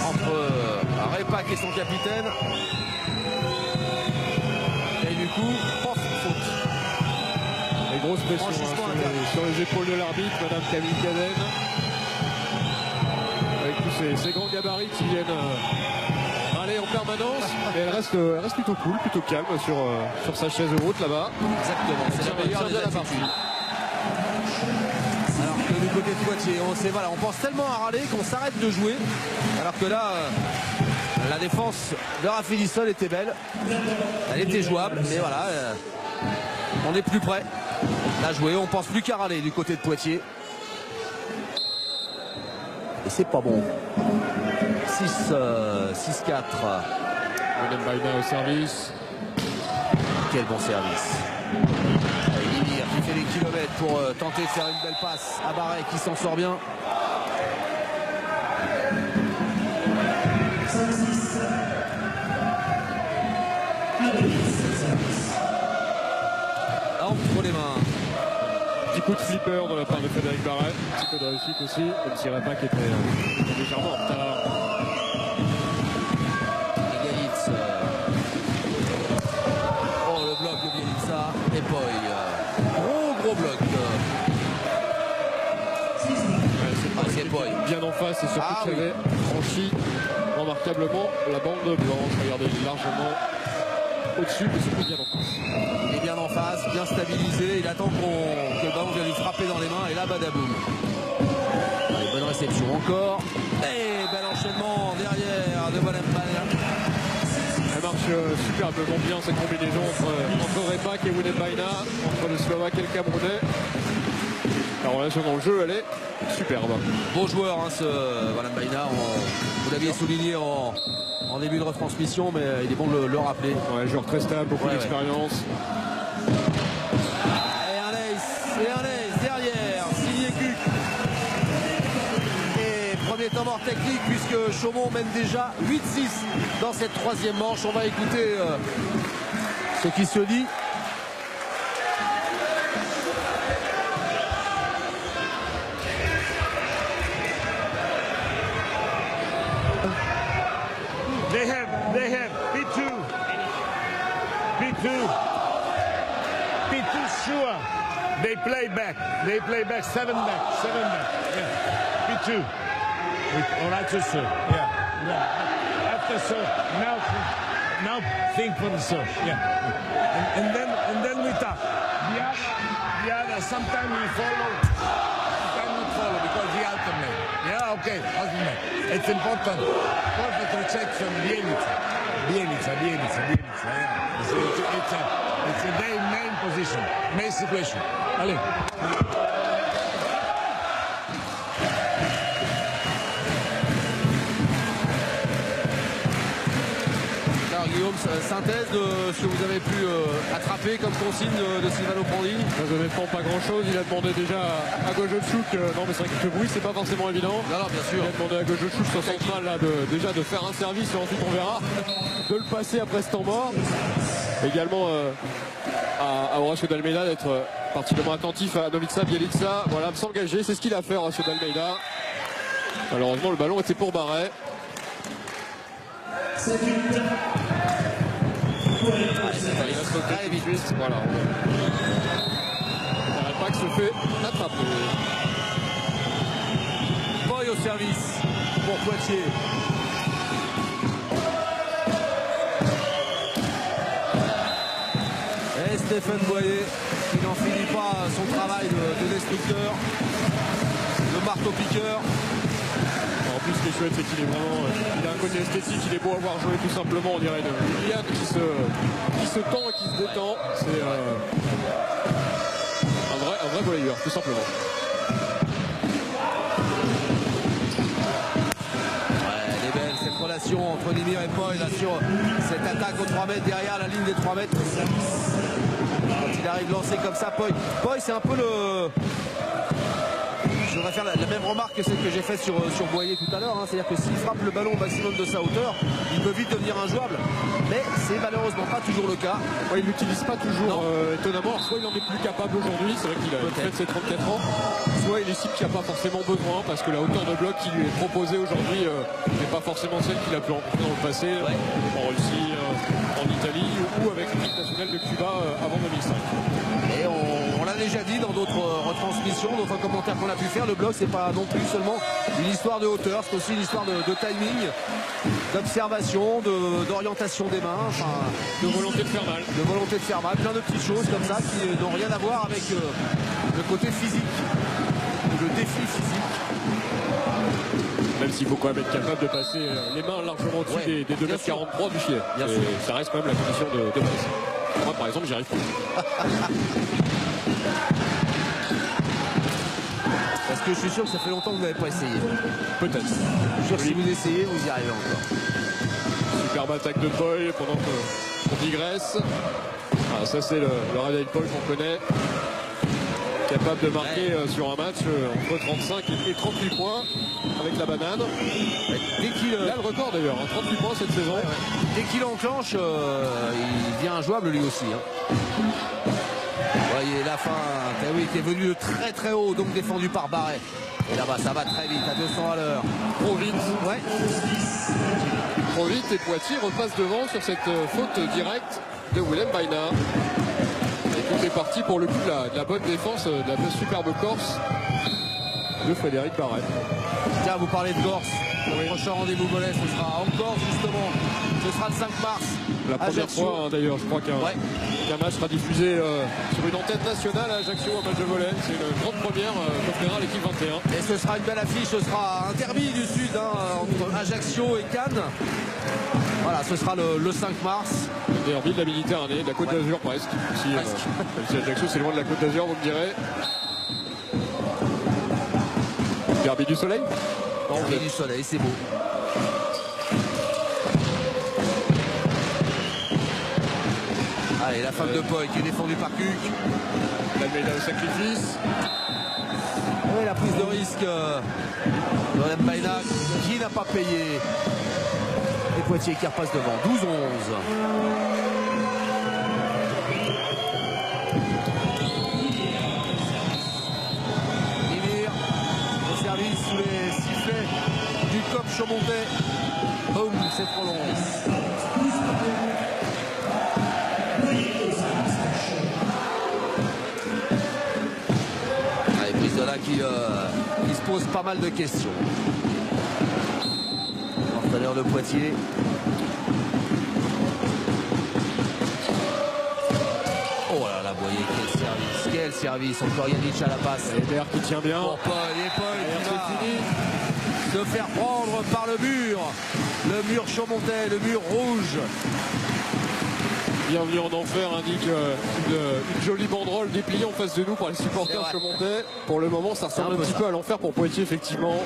Entre Repac et son capitaine. Et du coup, pof, faute. Et grosse pression sur les épaules de l'arbitre, Madame Camille Cadenne. Avec tous ces grands gabarits qui viennent aller en permanence. Et elle reste plutôt cool, plutôt calme sur sa chaise haute là-bas. Exactement, c'est la meilleure des attitudes. Alors que du côté de Poitiers, on pense tellement à râler qu'on s'arrête de jouer. Alors que là, la défense de Raphaël était belle. Elle était jouable, mais voilà, on est plus près à jouer. On pense plus qu'à râler du côté de Poitiers. Et c'est pas bon. 6-4. Baina au service. Quel bon service. Mimir qui fait les kilomètres pour tenter de faire une belle passe à Barret qui s'en sort bien. Entre les mains. Petit coup de flipper de la part de Frédéric Barret. Un petit peu de réussite aussi, même si Repac était légèrement en retard. Bielitsa. Oh, le bloc de Bielitsa. Et Poy. Gros bloc. C'est Poy. Bien en face et surtout qui avait franchi remarquablement la bande blanche. Regardez, largement au-dessus, mais surtout bien en face. Il est bien en face, bien stabilisé. Il attend que le ballon vienne lui frapper dans les mains. Et là, badaboum. Allez, bonne réception encore. Et bel enchaînement derrière de Bonempane. Elle marche superbement bien cette combinaison entre Repac et Wundenbaina, entre le Slovaque et le Camerounais. La relation dans le jeu, elle est superbe. Beau joueur, hein, ce Bonempane. Vous l'aviez souligné en début de retransmission, mais il est bon de le rappeler. Ouais, joueur très stable, beaucoup d'expérience. Et un ace derrière, signé Cuc. Et premier temps mort technique puisque Chaumont mène déjà 8-6 dans cette troisième manche. On va écouter ce qui se dit. They have B2 sure. they play back. They play back, 7 back. Yeah. B2. All right, to serve. Yeah. After serve, now think for the serve. Yeah. And then we talk. The other, sometimes we follow, sometimes we follow because we alternate. Yeah, okay, alternate. It's important. Perfect rejection, Bielica. Yeah. It's a their main position, main situation. Allez. Alors Guillaume, synthèse de ce que vous avez pu attraper comme consigne de Silvano Prandi. Honnêtement pas grand chose, il a demandé déjà à Gojochuk, non mais c'est vrai que le bruit c'est pas forcément évident. Non, bien sûr. Il a demandé à Gojochuk sur central là, déjà de faire un service et ensuite on verra de le passer après ce temps mort. Également à Horacio d'Almeida d'être particulièrement attentif à Novica Bielica, voilà, de s'engager, c'est ce qu'il a fait Horacio d'Almeida. Malheureusement le ballon était pour Barret. Il va sauter très vite. Voilà. Pas que se fait attraper. Boy au service pour Poitiers. Et Stéphane Boyer qui n'en finit pas son travail de destructeur, de marteau-piqueur. En plus, ce qui est chouette, c'est qu'il est vraiment, il a un côté esthétique, il est beau à voir jouer tout simplement, on dirait de Liliane qui se tend et qui se détend. C'est un vrai volleyeur, tout simplement. Ouais, elle est belle cette relation entre Nimir et Poy là sur cette attaque aux 3 mètres derrière la ligne des 3 mètres. Quand il arrive lancé comme ça, Poy c'est un peu le... Je voudrais faire la même remarque que celle que j'ai faite sur Boyer tout à l'heure. C'est-à-dire que s'il frappe le ballon au maximum de sa hauteur, il peut vite devenir injouable. Mais c'est malheureusement pas toujours le cas. Ouais, il n'utilise pas toujours étonnamment. Soit il en est plus capable aujourd'hui, c'est vrai qu'il a fait de ses 34 ans. Soit il estime qu'il n'y a pas forcément besoin parce que la hauteur de bloc qui lui est proposée aujourd'hui n'est pas forcément celle qu'il a pu rencontrer dans le passé, en Russie, en Italie ou avec l'équipe nationale de Cuba avant 2005. Et on l'a déjà dit dans d'autres retransmissions, d'autres commentaires qu'on a pu faire, le bloc c'est pas non plus seulement une histoire de hauteur, c'est aussi une histoire de timing, d'observation, d'orientation des mains, enfin, de volonté de faire mal. De volonté de faire mal, plein de petites choses comme ça qui n'ont rien à voir avec le côté physique, le défi physique. Même s'il faut quand même être capable de passer les mains largement au-dessus des 2,43 m du filet. Ça reste quand même la condition de passer. Moi par exemple j'y arrive pas. Parce que je suis sûr que ça fait longtemps que vous n'avez pas essayé. Peut-être. Je suis sûr que si vous essayez, vous y arrivez encore. Superbe attaque de Poy pendant qu'on digresse. Ah, ça c'est le Radel Poy qu'on connaît. Capable de marquer sur un match entre 35 et 38 points avec la banane. Dès qu'il il a le record d'ailleurs, 38 points cette saison. Dès qu'il enclenche, il devient injouable lui aussi. Vous voyez la fin, Taoui qui est venu de très très haut, donc défendu par Barret. Et là-bas ça va très vite, à 200 à l'heure. Trop vite. Ouais. Trop vite et Poitiers repasse devant sur cette faute directe de Willem Baina. Et tout est parti pour le coup de la bonne défense, de la superbe Corse de Frédéric Barret. Tiens, vous parlez de Corse. Le prochain rendez-vous volet, ce sera en Corse justement. Ce sera le 5 mars. La première fois d'ailleurs, je crois qu'un match sera diffusé sur une antenne nationale à Ajaccio, un match de volley. C'est une grande première qu'offrira l'équipe 21. Et ce sera une belle affiche, ce sera un derby du Sud entre Ajaccio et Cannes. Voilà, ce sera le 5 mars. Le derby de la Méditerranée, de la Côte d'Azur presque. Même si Ajaccio c'est loin de la Côte d'Azur, vous me direz. Derby du Soleil. Derby du Soleil, c'est beau. Allez, la femme de Poy qui est défendue par Cuc. L'Almeida au sacrifice. Oui, la prise de risque de Baina qui n'a pas payé. Et Poitiers qui repasse devant. 12-11. Nimir au service sous les sifflets du COP Chaumontais. Boum, c'est trop long. pose pas mal de questions. L'entraîneur de Poitiers. Oh là là, Boyer, quel service, quel service. Encore Yannick à la passe. Hébert qui tient bien. Pour Paul, et Paul qui va se faire prendre par le mur chaumontais, le mur rouge. Bienvenue en enfer, indique une jolie banderole dépliée en face de nous par les supporters chaumontais. Pour le moment, ça ressemble un petit peu à l'enfer pour Poitiers, effectivement.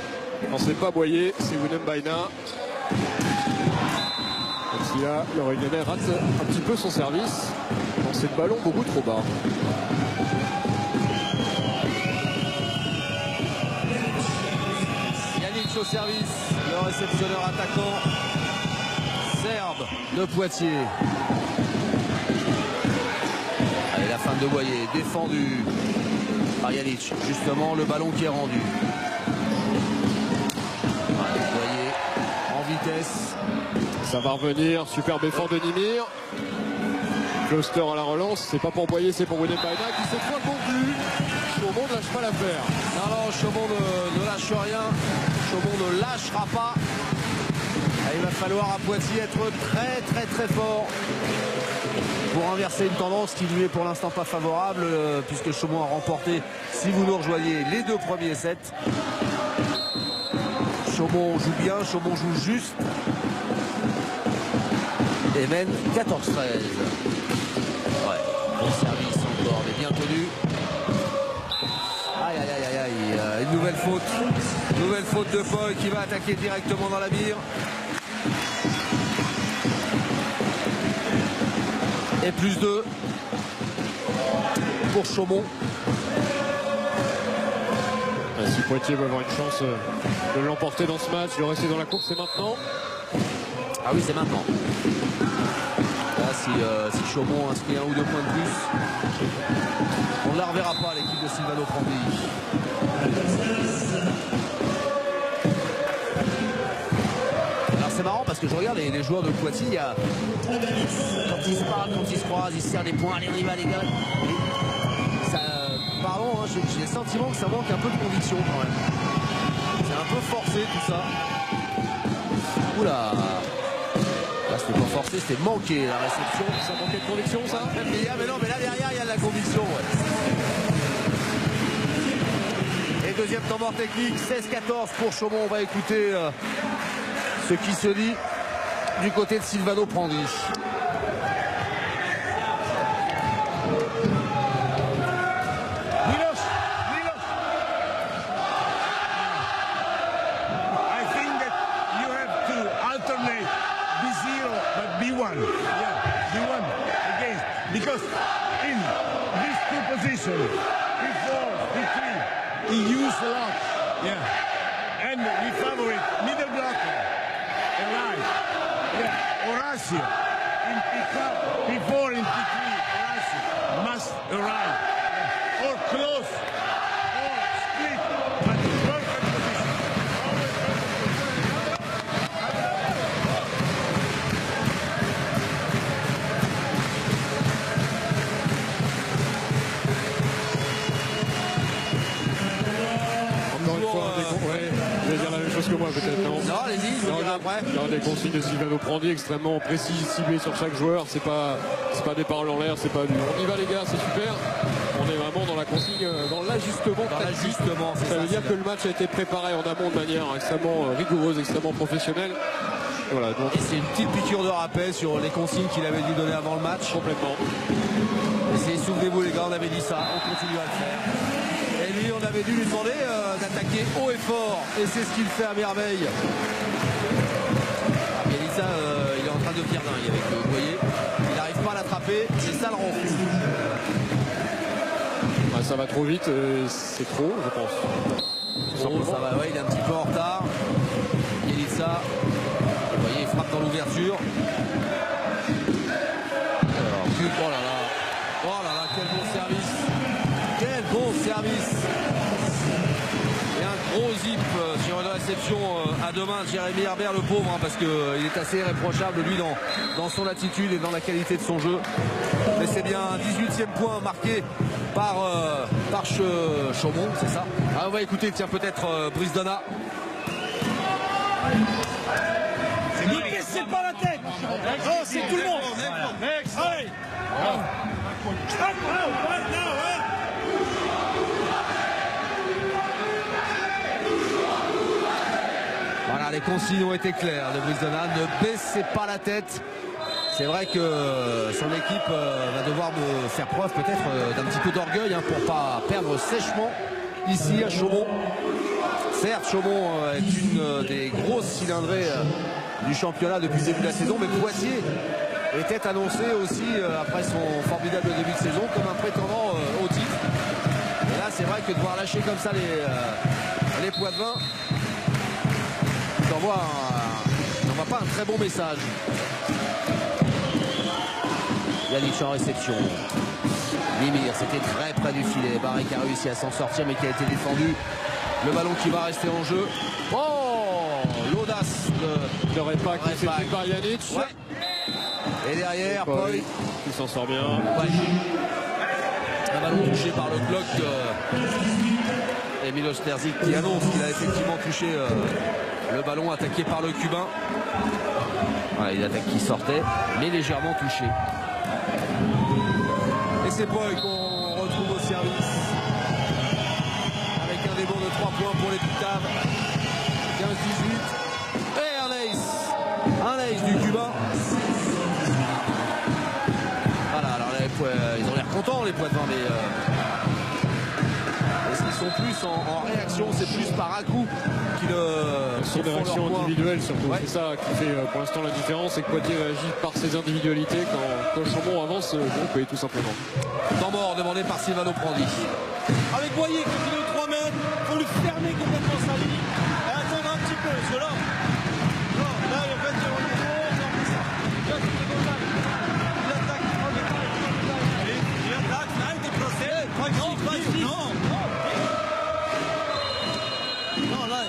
Non, c'est pas Boyer, c'est Willem Baina. Même si là, le Réunionnais rate un petit peu son service. Dans ce ballon beaucoup trop bas. Yannick au service, le réceptionneur attaquant serbe de Poitiers. Allez, la fin de Boyer, défendu par Yannick. Justement, le ballon qui est rendu. Boyer en vitesse. Ça va revenir, superbe effort de Nimir. Kloster à la relance, c'est pas pour Boyer, c'est pour Willem Baina qui cette fois conclut. Chaumont ne lâche pas l'affaire. Non, Chaumont ne lâche rien. Chaumont ne lâchera pas. Il va falloir à Poitiers être très fort pour inverser une tendance qui lui est pour l'instant pas favorable, puisque Chaumont a remporté, si vous nous rejoignez, les 2 premiers sets. Chaumont joue bien, Chaumont joue juste et mène 14-13. Ouais, bon service encore, mais bien tenu. Aïe, une nouvelle faute de Paul qui va attaquer directement dans la mire. Et plus 2 pour Chaumont. Si Poitiers va avoir une chance de l'emporter dans ce match, de rester dans la course, c'est maintenant. Ah oui, c'est maintenant. Là, si Chaumont inscrit 1 ou 2 points de plus, on ne la reverra pas, l'équipe de Silvano Prandi. Alors c'est marrant parce que je regarde les joueurs de Poitiers, quand ils se parlent, quand ils se croisent, ils se serrent des poings, allez on y va les gars. Pardon, hein, j'ai le sentiment que ça manque un peu de conviction quand même. C'est un peu forcé tout ça. Oula. Là c'était pas forcé, c'était manqué la réception. Ça manquait de conviction ça. Mais non, mais là derrière il y a de la conviction. Ouais. Et deuxième temps mort technique, 16-14 pour Chaumont. On va écouter ce qui se dit du côté de Silvano Prandi. Because in these 2 positions, before, between, he used a lot. Yeah. And we favorite middle blocker, arrive. Yeah. Horacio in pick-up, before in P3, Horacio must arrive. Yeah. Or close, or split, but perfect position. Je vais dire la même chose que moi peut-être, non? Non, allez-y, je vous dirai après. Il y a des consignes de Silvano Prandi extrêmement précises, ciblées sur chaque joueur. C'est pas des paroles en l'air, c'est pas du on y va les gars, c'est super. On est vraiment dans la consigne, dans l'ajustement. Ça veut dire que le match a été préparé en amont de manière extrêmement rigoureuse, extrêmement professionnelle. Voilà, donc... Et c'est une petite piqûre de rappel sur les consignes qu'il avait dû donner avant le match. Complètement. Souvenez-vous les gars, on avait dit ça, on continue à le faire. Et lui, on avait dû lui demander d'attaquer haut et fort. Et c'est ce qu'il fait à merveille. Bielitsa, il est en train de devenir dingue avec le Boyer. Il n'arrive pas à l'attraper, c'est ça le rend fou. Bah, ça va trop vite, c'est trop, je pense. Bon, ça va, ouais, il est un petit peu en retard. Bielitsa, vous voyez, il frappe dans l'ouverture. Alors, oh là là, quel bon service. Quel bon service. Et un Gros zip sur une réception à deux mains de Jérémy Herbert, le pauvre, hein, parce qu'il est assez irréprochable lui dans son attitude et dans la qualité de son jeu. Mais c'est bien un 18e point marqué par Chaumont, c'est ça. Ah, on va écouter, tiens, peut-être Brice Donat. Ne baissez pas la tête. Oh, c'est tout le monde. Allez. Voilà, les consignes ont été claires de Brice Donat. Ne baissez pas la tête. C'est vrai que son équipe va devoir me faire preuve peut-être d'un petit peu d'orgueil hein, pour pas perdre sèchement ici à Chaumont. Certes, Chaumont est une des grosses cylindrées du championnat depuis le début de la saison, mais Poitiers était annoncé aussi après son formidable début de saison comme un prétendant au titre. Et là, c'est vrai que de voir lâcher comme ça les Poitevins, ça n'envoie pas un très bon message. Yannick en réception. Mimir, c'était très près du filet. Barré qui a réussi à s'en sortir mais qui a été défendu. Le ballon qui va rester en jeu. Oh, l'audace de Repak qui fait par Yannick. Ouais. Et derrière, Paul qui s'en sort bien. Ouais. Un ballon touché par le bloc et Miloš Terzic qui annonce qu'il a effectivement touché le ballon attaqué par le Cubain. Voilà, une attaque qui sortait, mais légèrement touché. Et c'est Paul qu'on retrouve au service. Avec un débord de 3 points pour les Pictaves. 15-18. Et un ace du Cubain. Voilà, alors ils ont l'air contents les Poitevins, mais est-ce qu'ils sont plus en réaction? C'est plus par à coup qu'ils sont des réactions individuelles surtout. Ouais. C'est ça qui fait pour l'instant la différence, c'est que Poitiers réagit par ses individualités quand Chaumont avance le groupe, tout simplement. Temps mort demandé par Silvano Prandi. Avec Boyer qui finit aux 3 mètres, il faut lui fermer complètement sa ligne et attendre un petit peu, parce que là il fait du retour, il attaque, là il est procès. Non, là.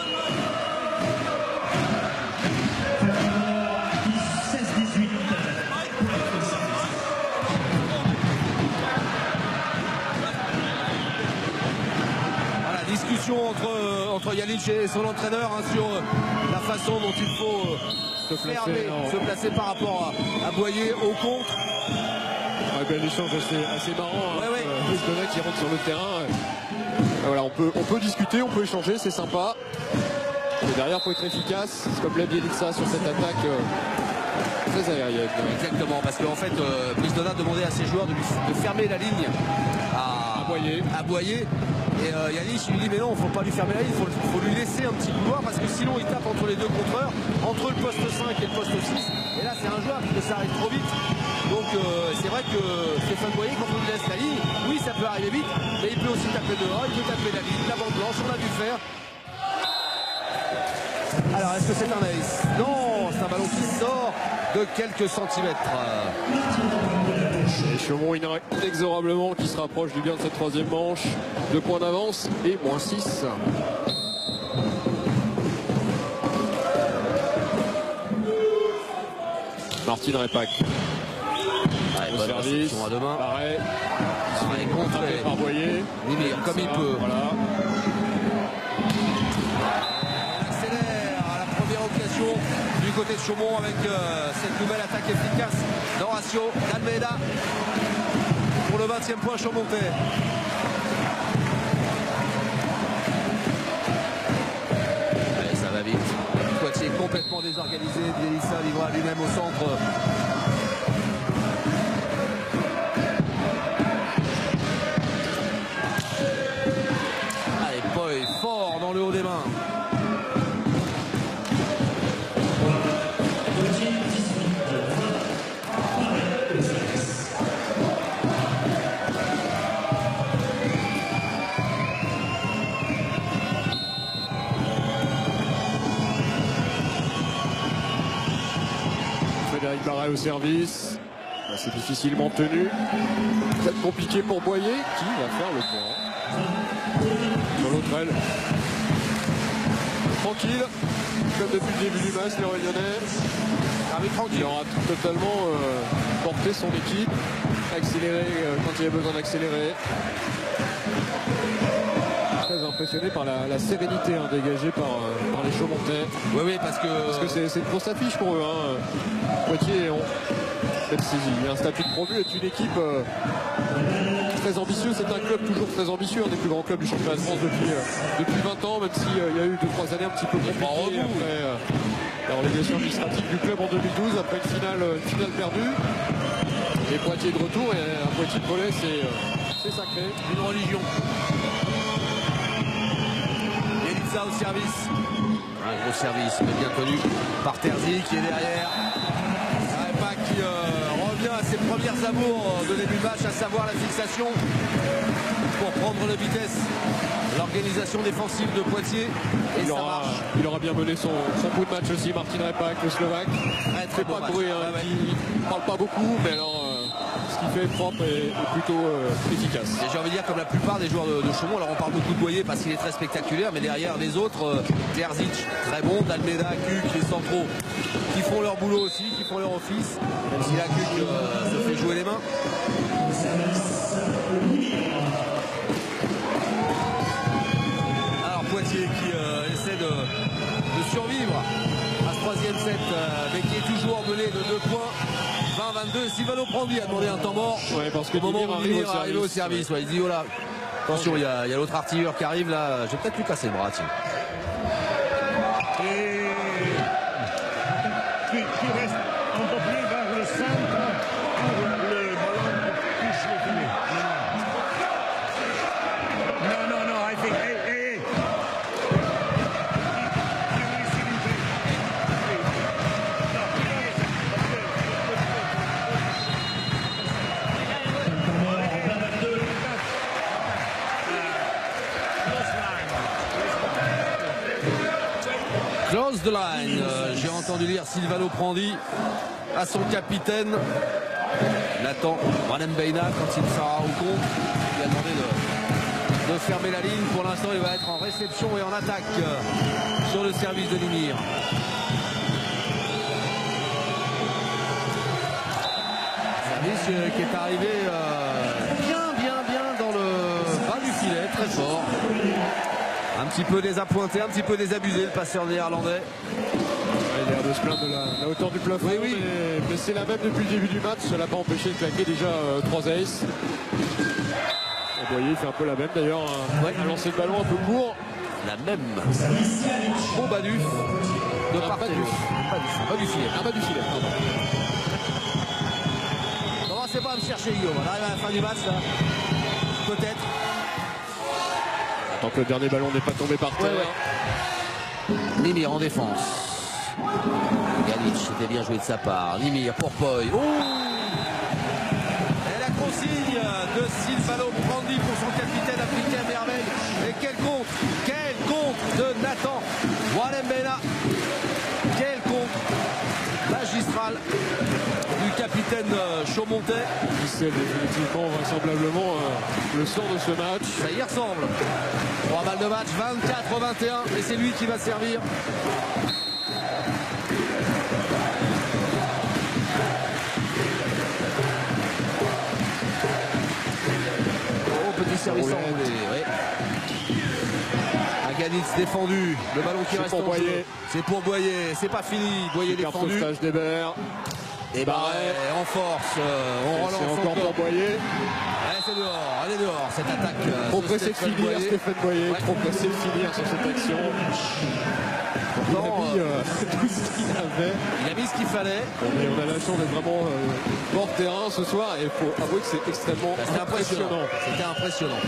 Discussion entre Yannick et son entraîneur hein, sur la façon dont il faut se placer par rapport à Boyer au contre. L'échange assez marrant. Brice Donat qui rentre sur le terrain. Voilà, on peut discuter, on peut échanger, c'est sympa. Mais derrière, il faut être efficace, comme l'a Bielitsa sur cette attaque très aérienne. Exactement, parce qu'en fait, Brice Donat demandait à ses joueurs de fermer la ligne à Boyer. Et Yannick lui dit mais non, il ne faut pas lui fermer la ligne, il faut lui laisser un petit couloir parce que sinon il tape entre les deux contreurs, entre le poste 5 et le poste 6. Et là c'est un joueur que ça arrive trop vite. Donc c'est vrai que Stéphane Boyer, quand on lui laisse la ligne, oui ça peut arriver vite, mais il peut aussi taper dehors, il peut taper la ligne, la bande blanche, on l'a vu faire. Alors est-ce que c'est un ace? Non, c'est un ballon qui sort de quelques centimètres. Et Chaumont inexorablement qui se rapproche du bien de cette troisième manche. 2 points d'avance et -6. Martin Repak. Au service. À deux mains. Pareil. Contré par Boyer. Oui, mais comme il peut. Voilà. On accélère à la première occasion du côté de Chaumont avec cette nouvelle attaque efficace d'Horacio d'Almeida pour le 20e point Chaumontais. Allez, ça va vite. Poitiers complètement désorganisé. Bielitsa livra lui-même au centre. Allez, Boy fort dans le haut des mains. Frédéric Barret au service. C'est difficilement tenu. C'est compliqué pour Boyer qui va faire le point. Sur l'autre aile. tranquille, comme depuis le début du match, les Réunionnais. Il aura totalement porté son équipe, accéléré quand il y a besoin d'accélérer. Très impressionné par la sérénité dégagée par les Chaumontais. Oui, parce que c'est une grosse affiche pour eux. Poitiers, même s'il y a un statut de promu, est une équipe très ambitieuse. C'est un club toujours très ambitieux, un des plus grands clubs du championnat de France depuis 20 ans, même s'il y a eu 2-3 années un petit peu compliquées après la relégation administrative du club en 2012, après une finale perdue. Et Poitiers de retour, et un Poitiers de volley, c'est sacré. Une religion. Yelitsa au service. Un gros service, mais bien connu par Terzi qui est derrière. Repak qui revient à ses premières amours de début de match, à savoir la fixation pour prendre la vitesse. L'organisation défensive de Poitiers. Et ça marche. Il aura bien mené son coup de match aussi, Martin Repak, le Slovaque. Très bon pas match. de bruit, il parle pas beaucoup, mais alors ce qu'il fait est propre et plutôt efficace. Et j'ai envie de dire comme la plupart des joueurs de Chaumont, alors on parle beaucoup de Boyer parce qu'il est très spectaculaire, mais derrière les autres, Terzic, très bon, D'Almeida, Cuc, les centraux, qui font leur boulot aussi, qui font leur office, même si la Cuc se fait jouer les mains. Alors Poitiers qui essaie de survivre à ce troisième set, mais qui est toujours mené de 2 points. 20-22, Silvano Prandi a demandé un temps mort. Ouais, parce que au moment où Nimir arrive au service. Ouais, il dit oh là, attention, il y a l'autre artilleur qui arrive là, je vais peut-être lui casser le bras, tiens. Et qui reste un peu plus vers le centre pour le ballon touche le filet. Non, I think, hey. Close the line. J'ai entendu lire Silvano Prandi à son capitaine Nathan Wanembena quand il sera au compte. Il a demandé de fermer la ligne. Pour l'instant, il va être en réception et en attaque sur le service de Nimir. Service qui est arrivé bien dans le bas du filet, très fort. Un petit peu désappointé, un petit peu désabusé le passeur néerlandais. Il a l'air de se plaindre de la hauteur du plafond, oui. mais c'est la même depuis le début du match. Ça l'a pas empêché de claquer déjà 3 aces. Vous voyez, il fait un peu la même d'ailleurs. Un lancer de ballon un peu court. La même. Beau Baduf de part et d'autre. Bas du filet. Un bas du filet, pardon. Commencez pas à me chercher, Guillaume. On arrive à la fin du match là. Peut-être. Tant que le dernier ballon n'est pas tombé par terre. Nimir en défense. Ganic, c'était bien joué de sa part. Nimir pour Poy. Oh, et la consigne de Silvano Prandi pour son capitaine africain merveille. Et quel contre de Nathan Wanembena. Quel contre magistral du capitaine Chaumontais. C'est définitivement, vraisemblablement le sort de ce match. Ça y ressemble. 3 balles de match, 24-21, et c'est lui qui va servir. Oh, petit service enroulé. Ouais. Aganitz défendu, le ballon qui reste en jeu. C'est pour Boyer, c'est pas fini. Boyer défendu. d'Hébert. Et Barret en force, on relance encore pour Boyer. Allez, c'est dehors, allez dehors, cette attaque. Trop pressé de finir, Stéphane Boyer, trop pressé de finir sur cette action. Il a mis tout ce qu'il avait. Il a mis ce qu'il fallait. Et on a la chance d'être vraiment hors terrain ce soir, et il faut avouer que c'est extrêmement impressionnant. C'était impressionnant.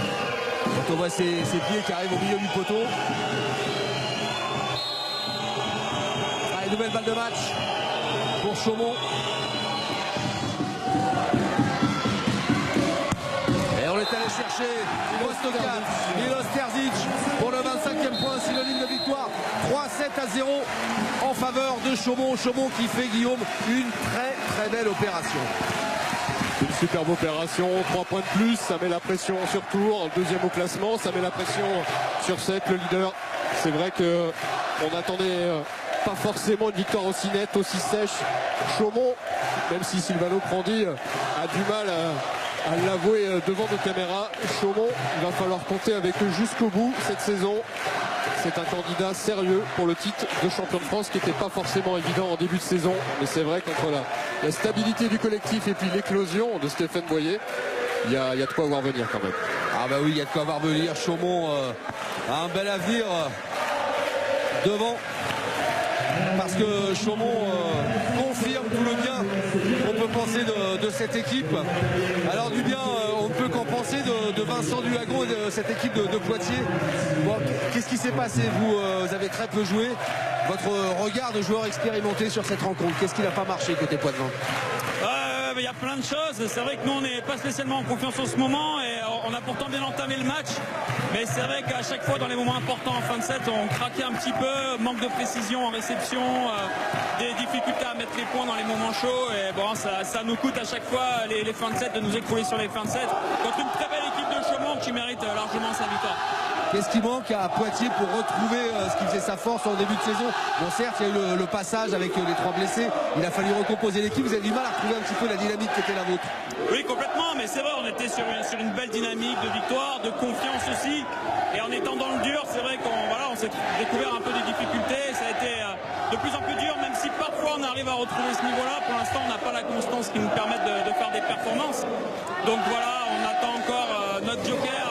Quand on voit ses pieds qui arrivent au milieu du poteau. Allez, nouvelle balle de match pour Chaumont. Et on est allé chercher Milos Terzic pour le 25e point, synonyme de victoire. 3-7-0 en faveur de Chaumont. Chaumont qui fait, Guillaume, une très belle opération. Une superbe opération, 3 points de plus, ça met la pression sur tour, deuxième au classement, ça met la pression sur 7, le leader. C'est vrai que On n'attendait pas forcément une victoire aussi nette, aussi sèche. Chaumont, même si Silvano Prandi a du mal à l'avouer devant nos caméras, Chaumont, il va falloir compter avec eux jusqu'au bout cette saison. C'est un candidat sérieux pour le titre de champion de France qui n'était pas forcément évident en début de saison. Mais c'est vrai qu'entre la stabilité du collectif et puis l'éclosion de Stéphane Boyer, il y a de quoi voir venir quand même. Ah bah oui, il y a de quoi voir venir. Chaumont a un bel avenir devant. Parce que Chaumont confirme tout le bien qu'on peut penser de cette équipe. Alors du bien, on ne peut qu'en penser de Vincent Duhagon et de cette équipe de Poitiers. Bon, qu'est-ce qui s'est passé? Vous avez très peu joué. Votre regard de joueur expérimenté sur cette rencontre, qu'est-ce qui n'a pas marché côté Poitevin? Il y a plein de choses. C'est vrai que nous, on n'est pas spécialement en confiance en ce moment et on a pourtant bien entamé le match. Mais c'est vrai qu'à chaque fois, dans les moments importants en fin de set, on craquait un petit peu. Manque de précision en réception, des difficultés à mettre les points dans les moments chauds. Et bon, ça nous coûte à chaque fois les fins de set, de nous écrouler sur les fins de set. Contre une très belle équipe de Chaumont qui mérite largement sa victoire. Qu'est-ce qui manque à Poitiers pour retrouver ce qui faisait sa force en début de saison? Bon, certes, il y a eu le passage avec les 3 blessés. Il a fallu recomposer l'équipe. Vous avez du mal à retrouver un petit peu la dynamique qui était la vôtre? Oui, complètement. Mais c'est vrai, on était sur une belle dynamique de victoire, de confiance aussi. Et en étant dans le dur, c'est vrai qu'on s'est découvert un peu des difficultés. Ça a été de plus en plus dur, même si parfois on arrive à retrouver ce niveau-là. Pour l'instant, on n'a pas la constance qui nous permette de faire des performances. Donc voilà, on attend encore notre joker.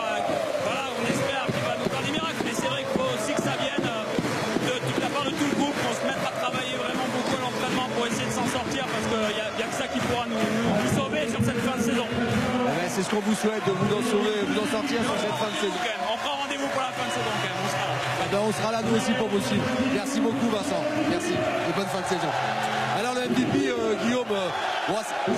On espère qu'il va nous faire des miracles. Mais c'est vrai qu'il faut aussi que ça vienne de la part de tout le groupe, qu'on se mette à travailler vraiment beaucoup à l'entraînement pour essayer de s'en sortir, parce qu'il n'y a que ça qui pourra nous sauver sur cette fin de saison. C'est ce qu'on vous souhaite, de vous en sauver, vous en sortir sur cette fin de saison. On prend rendez-vous pour la fin de saison quand même, on sera là. On sera là nous aussi pour vous suivre. Merci beaucoup Vincent, merci et bonne fin de saison. Alors le MVP Guillaume,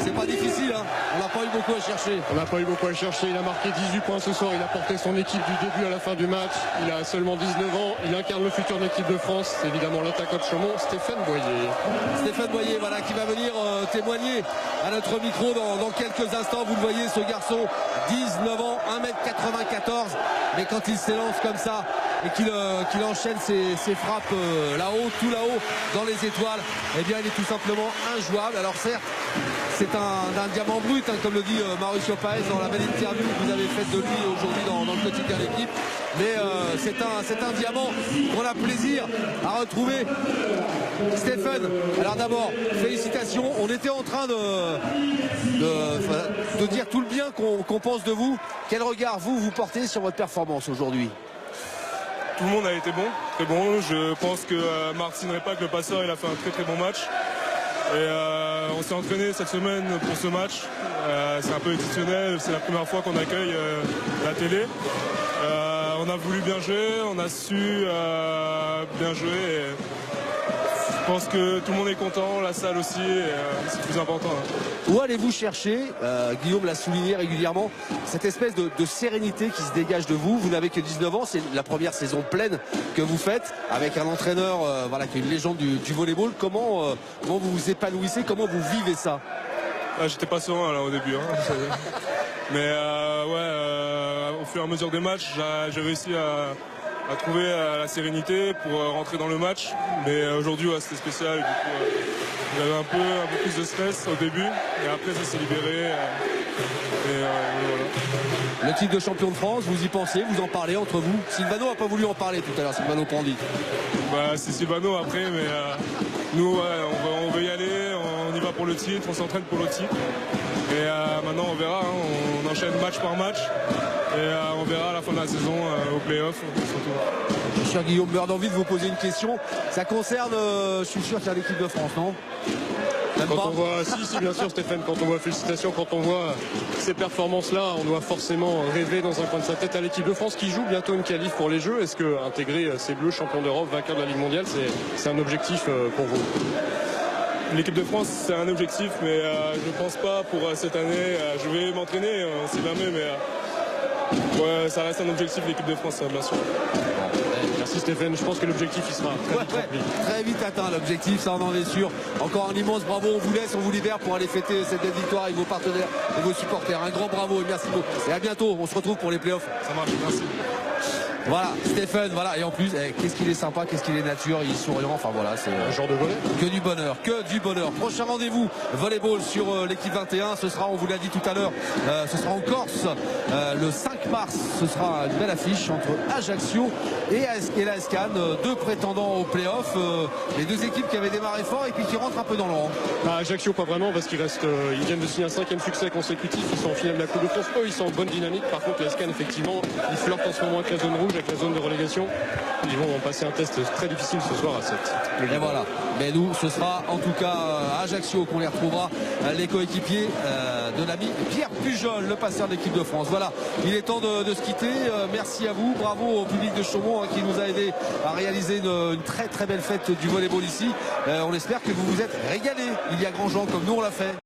c'est pas difficile, hein. On n'a pas eu beaucoup à chercher. On n'a pas eu beaucoup à chercher, il a marqué 18 points ce soir, il a porté son équipe du début à la fin du match. Il a seulement 19 ans, il incarne le futur de l'équipe de France, c'est évidemment l'attaquant de Chaumont, Stéphane Boyer. Stéphane Boyer, voilà, qui va venir témoigner à notre micro dans quelques instants. Vous le voyez, ce garçon, 19 ans, 1m94, mais quand il s'élance comme ça et qu'il enchaîne ses frappes là-haut, tout là-haut, dans les étoiles, eh bien il est tout simplement injouable. Alors certes, c'est un diamant brut, hein, comme le dit Mauricio Paez dans la belle interview que vous avez faite de lui aujourd'hui dans le quotidien de l'équipe. Mais c'est un diamant qu'on a plaisir à retrouver. Stéphane, alors d'abord, félicitations. On était en train de dire tout le bien qu'on pense de vous. Quel regard vous portez sur votre performance aujourd'hui? Tout le monde a été bon, très bon. Je pense que Martin Repac, le passeur, il a fait un très très bon match. Et on s'est entraîné cette semaine pour ce match. C'est un peu exceptionnel, c'est la première fois qu'on accueille la télé. On a voulu bien jouer, on a su bien jouer. Et je pense que tout le monde est content, la salle aussi, c'est le plus important. Où allez-vous chercher, Guillaume l'a souligné régulièrement, cette espèce de sérénité qui se dégage de vous? Vous n'avez que 19 ans, c'est la première saison pleine que vous faites avec un entraîneur qui est une légende du volleyball. Comment vous vous épanouissez, comment vous vivez ça? J'étais pas serein là au début. Mais au fur et à mesure des matchs, j'ai réussi à trouver la sérénité pour rentrer dans le match. Mais aujourd'hui, c'était spécial. Du coup, j'avais un peu plus de stress au début. Et après, ça s'est libéré. Voilà. Le titre de champion de France, vous y pensez, vous en parlez entre vous? Silvano n'a pas voulu en parler tout à l'heure, Silvano Prandi. C'est Silvano après, mais nous, on veut y aller. On y va pour le titre, on s'entraîne pour le titre. Et maintenant, on verra. On enchaîne match par match. Et on verra à la fin de la saison au play-off. Cher Guillaume, meurt d'envie de vous poser une question. Ça concerne, je suis sûr qu'il y a l'équipe de France, non? Quand on voit, si bien sûr Stéphane, quand on voit, félicitations, quand on voit ces performances-là, on doit forcément rêver dans un coin de sa tête à l'équipe de France qui joue bientôt une qualif pour les Jeux. Est-ce que intégrer ces Bleus champions d'Europe, vainqueurs de la Ligue mondiale, c'est un objectif pour vous? L'équipe de France, c'est un objectif, mais je ne pense pas pour cette année. Je vais m'entraîner, on sait jamais, mais ça reste un objectif, l'équipe de France, bien sûr. Merci Stéphane, je pense que l'objectif il sera très vite atteint, l'objectif, ça on en est sûr. Encore un immense bravo, on vous laisse, on vous libère pour aller fêter cette belle victoire avec vos partenaires et vos supporters. Un grand bravo et merci beaucoup. Et à bientôt, on se retrouve pour les playoffs. Ça marche, merci. Voilà, Stéphane, voilà, et en plus, qu'est-ce qu'il est sympa, qu'est-ce qu'il est nature, il est souriant, enfin voilà, c'est un genre de volley. Que du bonheur, que du bonheur. Prochain rendez-vous, volleyball sur l'équipe 21, ce sera, on vous l'a dit tout à l'heure, ce sera en Corse, le 5 mars, ce sera une belle affiche entre Ajaccio et la SCAN, deux prétendants au play-off, les deux équipes qui avaient démarré fort et puis qui rentrent un peu dans le rang. Ajaccio pas vraiment parce qu'ils viennent de signer un 5e succès consécutif, ils sont en finale de la Coupe de France, eux ils sont en bonne dynamique, par contre la SCAN effectivement, ils flirtent en ce moment avec la zone rouge, avec la zone de relégation, ils vont passer un test très difficile ce soir à 7. Et voilà, mais nous ce sera en tout cas à Ajaccio qu'on les retrouvera, les coéquipiers de l'ami Pierre Pujol, le passeur de l'équipe de France. Voilà, il est temps de se quitter, merci à vous, bravo au public de Chaumont qui nous a aidé à réaliser une très très belle fête du volleyball ici. On espère que vous vous êtes régalés, il y a grand gens comme nous on l'a fait.